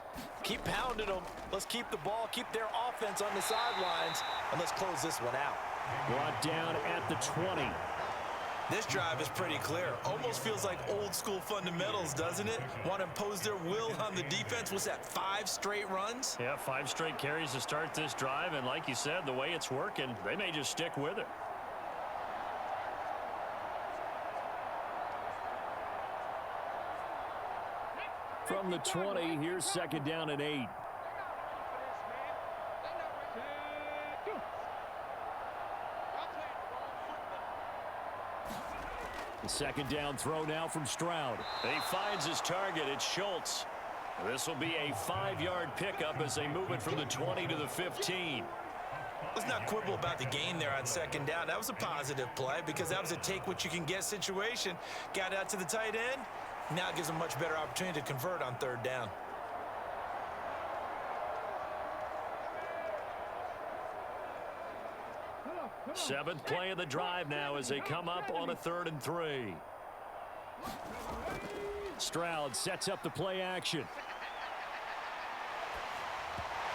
S4: keep pounding them. Let's keep the ball, keep their offense on the sidelines, and let's close this one out.
S5: Brought down at the 20.
S4: This drive is pretty clear. Almost feels like old school fundamentals, doesn't it? Want to impose their will on the defense. What's that, 5 straight runs?
S2: Yeah, 5 straight carries to start this drive. And like you said, the way it's working, they may just stick with it.
S5: From the 20, here's 2nd down and 8. The 2nd down throw now from Stroud.
S2: He finds his target. It's Schultz. This will be a 5-yard pickup as they move it from the 20 to the 15.
S4: Let's not quibble about the gain there on 2nd down. That was a positive play because that was a take-what-you-can-get situation. Got out to the tight end. Now it gives them a much better opportunity to convert on 3rd down.
S2: Seventh play of the drive now as they come up on a 3rd and 3.
S5: Stroud sets up the play action.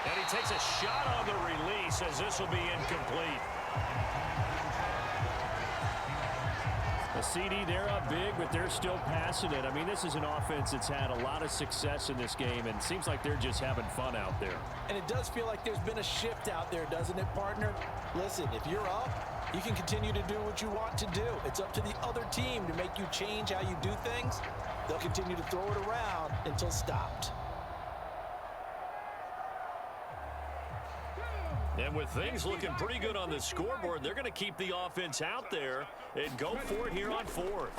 S2: And he takes a shot on the release as this will be incomplete.
S5: A CD, they're up big, but they're still passing it. I mean, this is an offense that's had a lot of success in this game, and it seems like they're just having fun out there.
S4: And it does feel like there's been a shift out there, doesn't it, partner? Listen, if you're up, you can continue to do what you want to do. It's up to the other team to make you change how you do things. They'll continue to throw it around until stopped.
S2: And with things looking pretty good on the scoreboard, they're going to keep the offense out there and go for it here on fourth.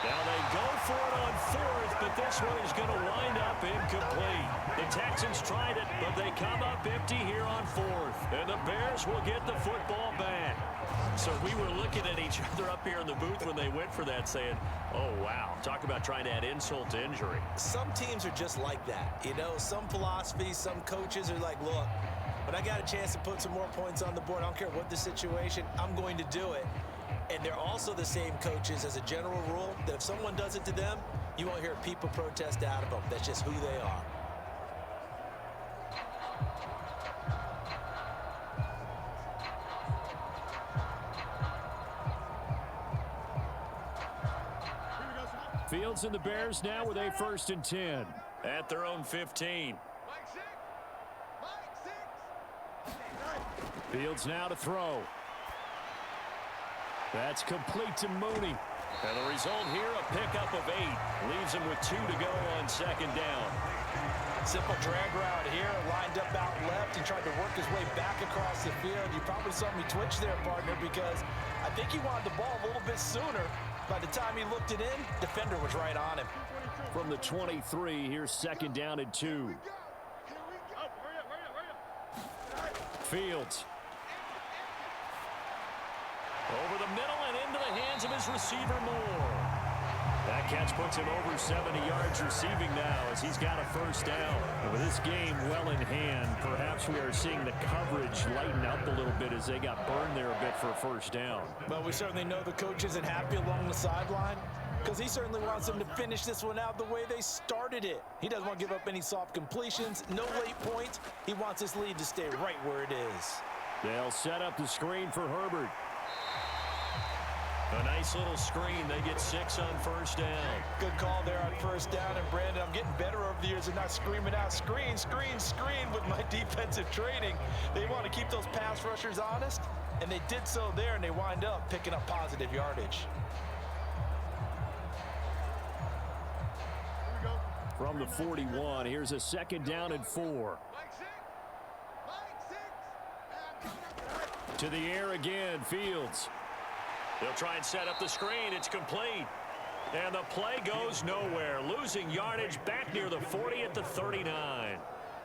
S2: Now they go for it on fourth, but this one is going to wind up incomplete. The Texans tried it, but they come up empty here on fourth. And the Bears will get the football back. So we were looking at each other up here in the booth when they went for that saying, oh, wow, talk about trying to add insult to injury.
S4: Some teams are just like that. You know, some philosophies, some coaches are like, look, when I got a chance to put some more points on the board, I don't care what the situation, I'm going to do it. And they're also the same coaches as a general rule that if someone does it to them, you won't hear people protest out of them. That's just who they are.
S5: Fields and the Bears now with a 1st and 10.
S2: At their own 15.
S5: Fields now to throw. That's complete to Mooney.
S2: And the result here, a pickup of 8. Leaves him with 2 to go on 2nd down.
S4: Simple drag route here, lined up out left and tried to work his way back across the field. You probably saw me twitch there, partner, because I think he wanted the ball a little bit sooner. By the time he looked it in, defender was right on him.
S5: From the 23, here's 2nd down and 2. Fields.
S2: Over the middle and into the hands of his receiver, Moore.
S5: That catch puts him over 70 yards receiving now as he's got a 1st down. And with this game well in hand, perhaps we are seeing the coverage lighten up a little bit as they got burned there a bit for a 1st down.
S4: Well, we certainly know the coach isn't happy along the sideline because he certainly wants them to finish this one out the way they started it. He doesn't want to give up any soft completions, no late points. He wants his lead to stay right where it is.
S5: They'll set up the screen for Herbert.
S2: A nice little screen. They get 6 on 1st down.
S4: Good call there on 1st down. And, Brandon, I'm getting better over the years and not screaming out, screen, screen, screen with my defensive training. They want to keep those pass rushers honest, and they did so there, and they wind up picking up positive yardage.
S5: From the 41, here's a 2nd down and 4. To the air again, Fields.
S2: They'll try and set up the screen. It's complete. And the play goes nowhere. Losing yardage back near the 40 at the 39.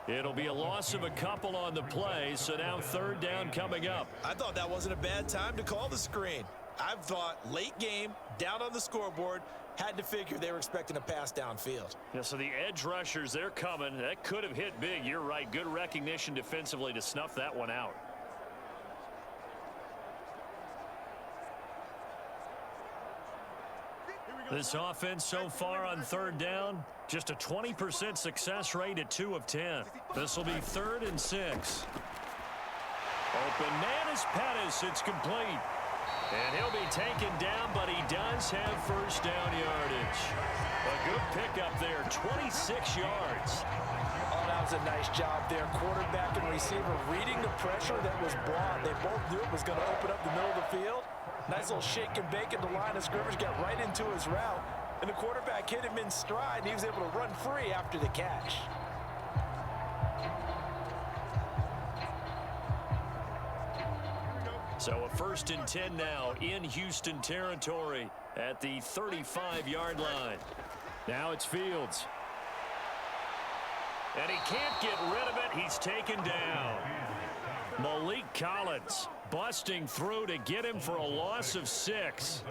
S2: It'll be a loss of a couple on the play, so now 3rd down coming up.
S4: I thought that wasn't a bad time to call the screen. I've thought late game, down on the scoreboard, had to figure they were expecting a pass downfield.
S2: Yeah, so the edge rushers, they're coming. That could have hit big. You're right. Good recognition defensively to snuff that one out. This offense so far on 3rd down, just a 20% success rate at 2 of 10. This will be 3rd and 6. Open man is Pettis. It's complete. And he'll be taken down, but he does have 1st down yardage. A good pickup there, 26 yards.
S4: Oh, that was a nice job there. Quarterback and receiver reading the pressure that was brought. They both knew it was going to open up the middle of the field. Nice little shake and bake at the line of scrimmage, got right into his route. And the quarterback hit him in stride, and he was able to run free after the catch.
S2: So a 1st and 10 now in Houston territory at the 35-yard line.
S5: Now it's Fields.
S2: And he can't get rid of it. He's taken down. Malik Collins busting through to get him for a loss of 6.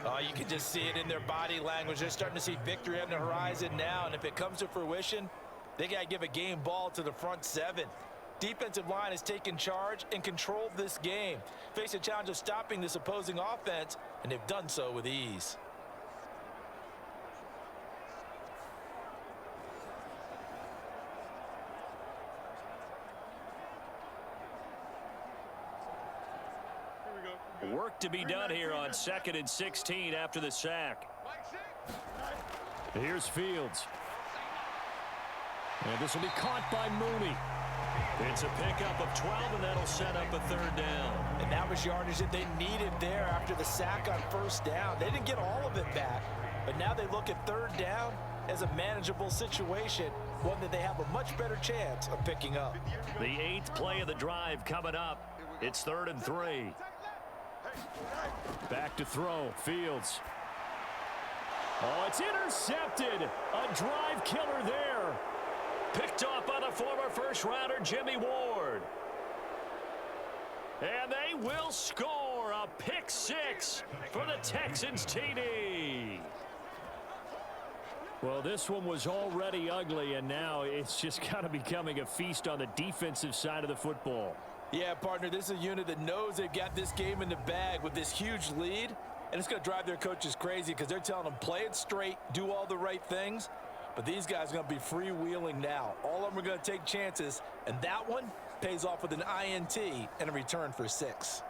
S4: Oh, you can just see it in their body language. They're starting to see victory on the horizon now, and if it comes to fruition, they got to give a game ball to the front 7. Defensive line has taken charge and controlled this game. Face a challenge of stopping this opposing offense, and they've done so with ease.
S2: Work to be done here on 2nd and 16 after the sack.
S5: Here's Fields. And this will be caught by Mooney.
S2: It's a pickup of 12, and that'll set up a 3rd down.
S4: And that was yardage that they needed there after the sack on 1st down. They didn't get all of it back, but now they look at 3rd down as a manageable situation, one that they have a much better chance of picking up.
S2: The 8th play of the drive coming up. It's 3rd and 3.
S5: Back to throw. Fields. Oh, it's intercepted. A drive killer there.
S2: Picked off by the former first-rounder Jimmy Ward. And they will score a pick 6 for the Texans TD.
S5: Well, this one was already ugly, and now it's just kind of becoming a feast on the defensive side of the football.
S3: Yeah, partner, this is a unit that knows they've got this game in the bag with this huge lead, and it's going to drive their coaches crazy because they're telling them play it straight, do all the right things. But these guys are going to be freewheeling now. All of them are going to take chances, and that one pays off with an INT and a return for 6.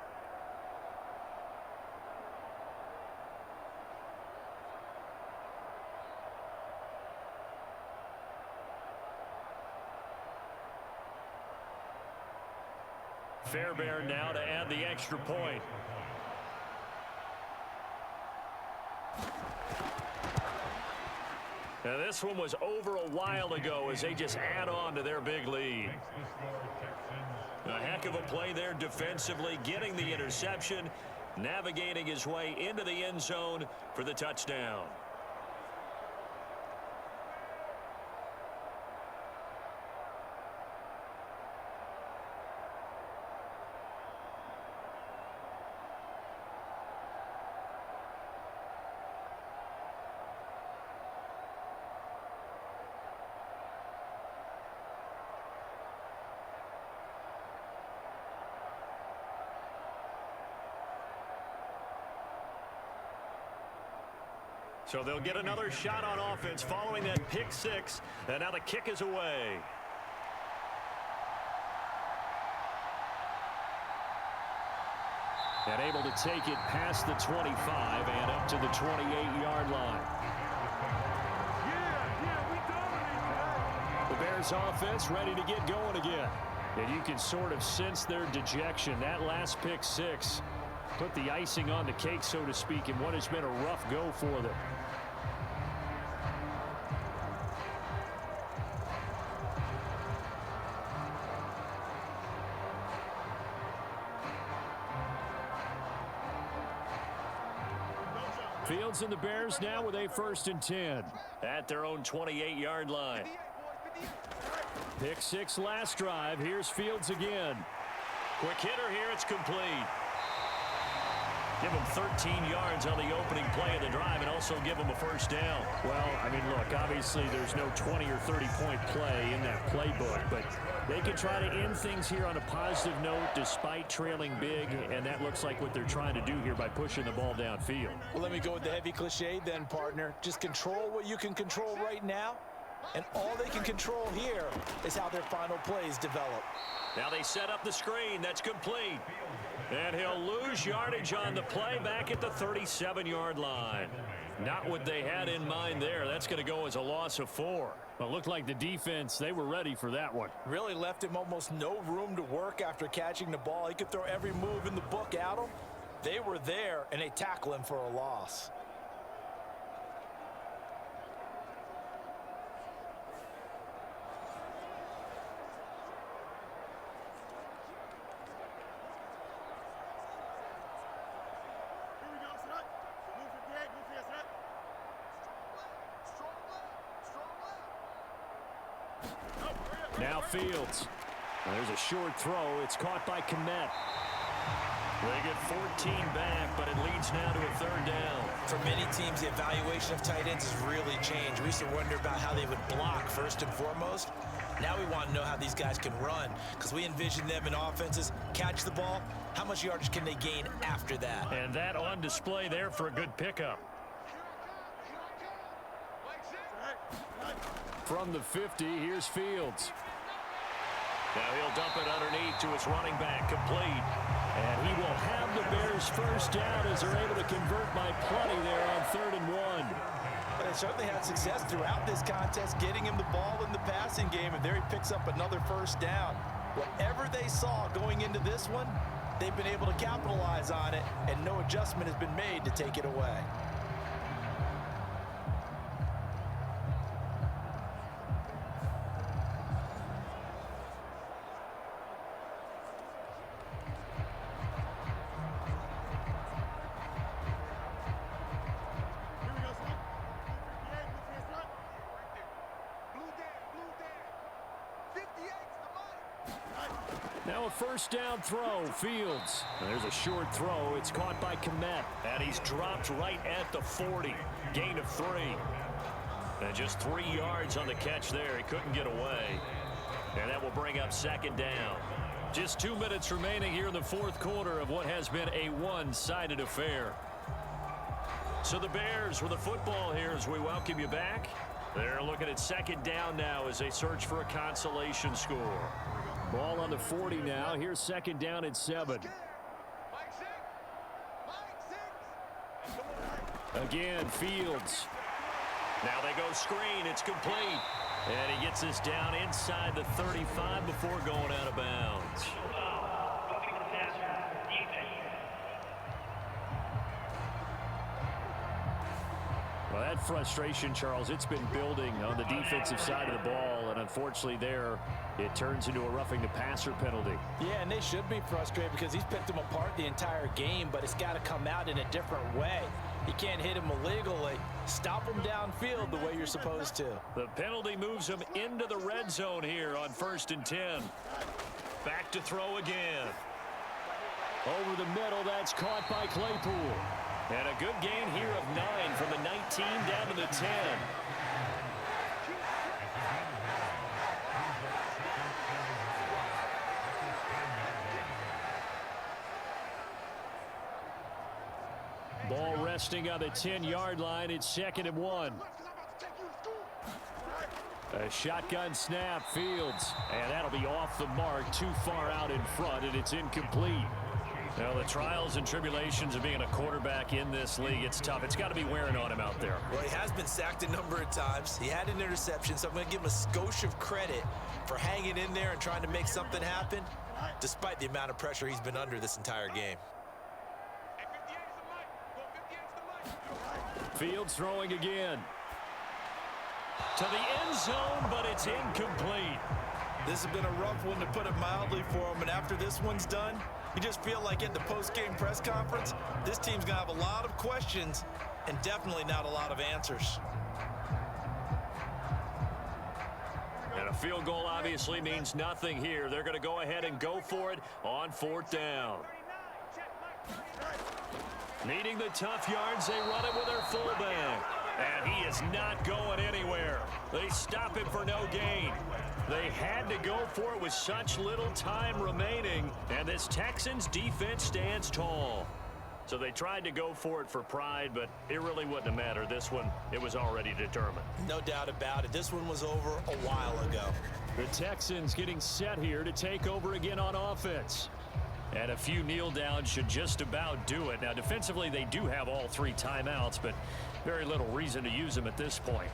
S2: Fairbairn now to add the extra point. Now this one was over a while ago as they just add on to their big lead. A heck of a play there defensively, getting the interception, navigating his way into the end zone for the touchdown. So they'll get another shot on offense following that pick 6, and now the kick is away.
S5: And able to take it past the 25 and up to the 28-yard line. The Bears offense ready to get going again. And you can sort of sense their dejection. That last pick 6 put the icing on the cake, so to speak, in what has been a rough go for them. Fields and the Bears now with a 1st and 10.
S2: At their own 28-yard line.
S5: Pick 6 last drive. Here's Fields again.
S2: Quick hitter here. It's complete. Give him 13 yards on the opening play of the drive and also give him a 1st down.
S5: Well, I mean, look, obviously there's no 20 or 30-point play in that playbook, but they can try to end things here on a positive note despite trailing big, and that looks like what they're trying to do here by pushing the ball downfield.
S3: Well, let me go with the heavy cliche then, partner. Just control what you can control right now, and all they can control here is how their final plays develop.
S2: Now they set up the screen. That's complete. And he'll lose yardage on the play back at the 37-yard line. Not what they had in mind there. That's going to go as a loss of 4.
S5: Well, it looked like the defense, they were ready for that one.
S3: Really left him almost no room to work after catching the ball. He could throw every move in the book at him. They were there, and they tackle him for a loss.
S5: Now Fields. There's a short throw. It's caught by Kmet.
S2: They get 14 back, but it leads now to a 3rd down.
S4: For many teams, the evaluation of tight ends has really changed. We used to wonder about how they would block first and foremost. Now we want to know how these guys can run, because we envision them in offenses catch the ball. How much yardage can they gain after that?
S2: And that on display there for a good pickup.
S5: From the 50, here's Fields.
S2: Now he'll dump it underneath to his running back, complete. And he will have the Bears first down as they're able to convert by plenty there on 3rd and 1.
S4: But they certainly had success throughout this contest, getting him the ball in the passing game, and there he picks up another first down. Whatever they saw going into this one, they've been able to capitalize on it, and no adjustment has been made to take it away.
S2: Now a first down throw, Fields. And there's a short throw. It's caught by Kmet. And he's dropped right at the 40. Gain of 3. And just 3 yards on the catch there. He couldn't get away. And that will bring up 2nd down. Just 2 minutes remaining here in the 4th quarter of what has been a one-sided affair. So the Bears with the football here as we welcome you back. They're looking at 2nd down now as they search for a consolation score. Ball on the 40 now. Here's 2nd down at 7. Again, Fields. Now they go screen. It's complete. And he gets us down inside the 35 before going out of bounds. Well, that frustration, Charles, it's been building on the defensive side of the ball, and unfortunately there it turns into a roughing the passer penalty.
S4: Yeah, and they should be frustrated because he's picked them apart the entire game, but it's got to come out in a different way. You can't hit him illegally. Stop him downfield the way you're supposed to.
S2: The penalty moves him into the red zone here on 1st and 10. Back to throw again. Over the middle, that's caught by Claypool. And a good gain here of 9 from the 19 down to the 10. Ball resting on the 10-yard line. It's 2nd and 1. A shotgun snap, Fields. And that'll be off the mark, too far out in front, and it's incomplete. Now, the trials and tribulations of being a quarterback in this league, it's tough. It's got to be wearing on him out there.
S4: Well, he has been sacked a number of times. He had an interception, so I'm going to give him a skosh of credit for hanging in there and trying to make something happen, despite the amount of pressure he's been under this entire game.
S2: Fields throwing again. To the end zone, but it's incomplete.
S4: This has been a rough one, to put it mildly, for him, and after this one's done, you just feel like at the post-game press conference, this team's going to have a lot of questions and definitely not a lot of answers.
S2: And a field goal obviously means nothing here. They're going to go ahead and go for it on 4th down. Needing the tough yards, they run it with their fullback. And he is not going anywhere. They stop him for no gain. They had to go for it with such little time remaining, and this Texans defense stands tall. So they tried to go for it for pride, but it really wouldn't have mattered. This one, it was already determined.
S4: No doubt about it. This one was over a while ago.
S2: The Texans getting set here to take over again on offense. And a few kneel downs should just about do it. Now, defensively, they do have all 3 timeouts, but very little reason to use them at this point.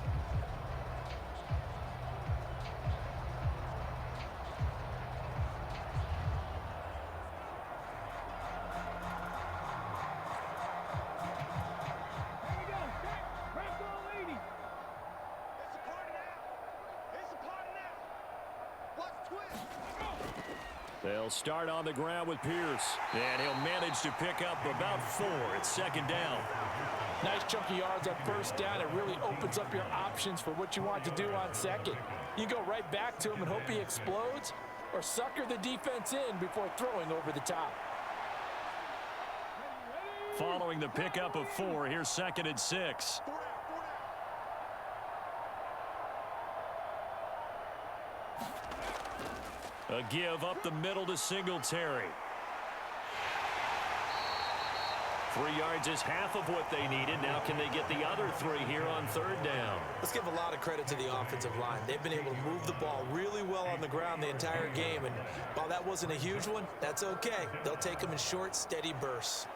S2: They'll start on the ground with Pierce, and he'll manage to pick up about 4. It's 2nd down.
S3: Nice chunky yards on 1st down. It really opens up your options for what you want to do on 2nd. You go right back to him and hope he explodes, or sucker the defense in before throwing over the top.
S2: Following the pickup of 4, here's 2nd and 6. A give up the middle to Singletary. 3 yards is half of what they needed. Now can they get the other 3 here on 3rd down?
S4: Let's give a lot of credit to the offensive line. They've been able to move the ball really well on the ground the entire game. And while that wasn't a huge one, that's okay. They'll take them in short, steady bursts.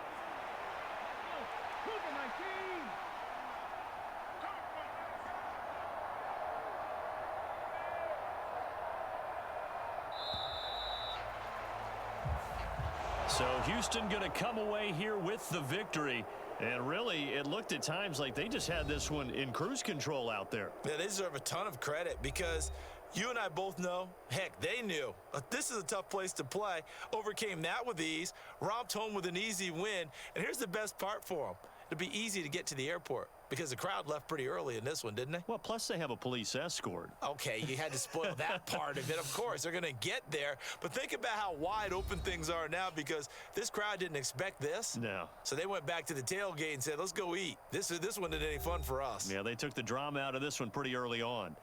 S2: So Houston going to come away here with the victory. And really, it looked at times like they just had this one in cruise control out there.
S4: Yeah, they deserve a ton of credit because you and I both know, heck, they knew. This is a tough place to play. Overcame that with ease, romped home with an easy win. And here's the best part for them. It'll be easy to get to the airport because the crowd left pretty early in this one, didn't they?
S2: Well, plus they have a police escort.
S4: Okay, you had to spoil that part of it. Of course, they're going to get there. But think about how wide open things are now because this crowd didn't expect this.
S2: No.
S4: So they went back to the tailgate and said, let's go eat. This one isn't any fun for us.
S2: Yeah, they took the drama out of this one pretty early on.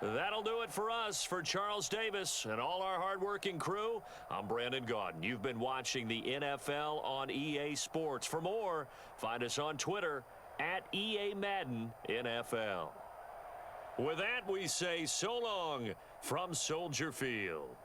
S2: That'll do it for us. For Charles Davis and all our hardworking crew, I'm Brandon Gaudin. You've been watching the NFL on EA Sports. For more, find us on Twitter at EA Madden NFL. With that, we say so long from Soldier Field.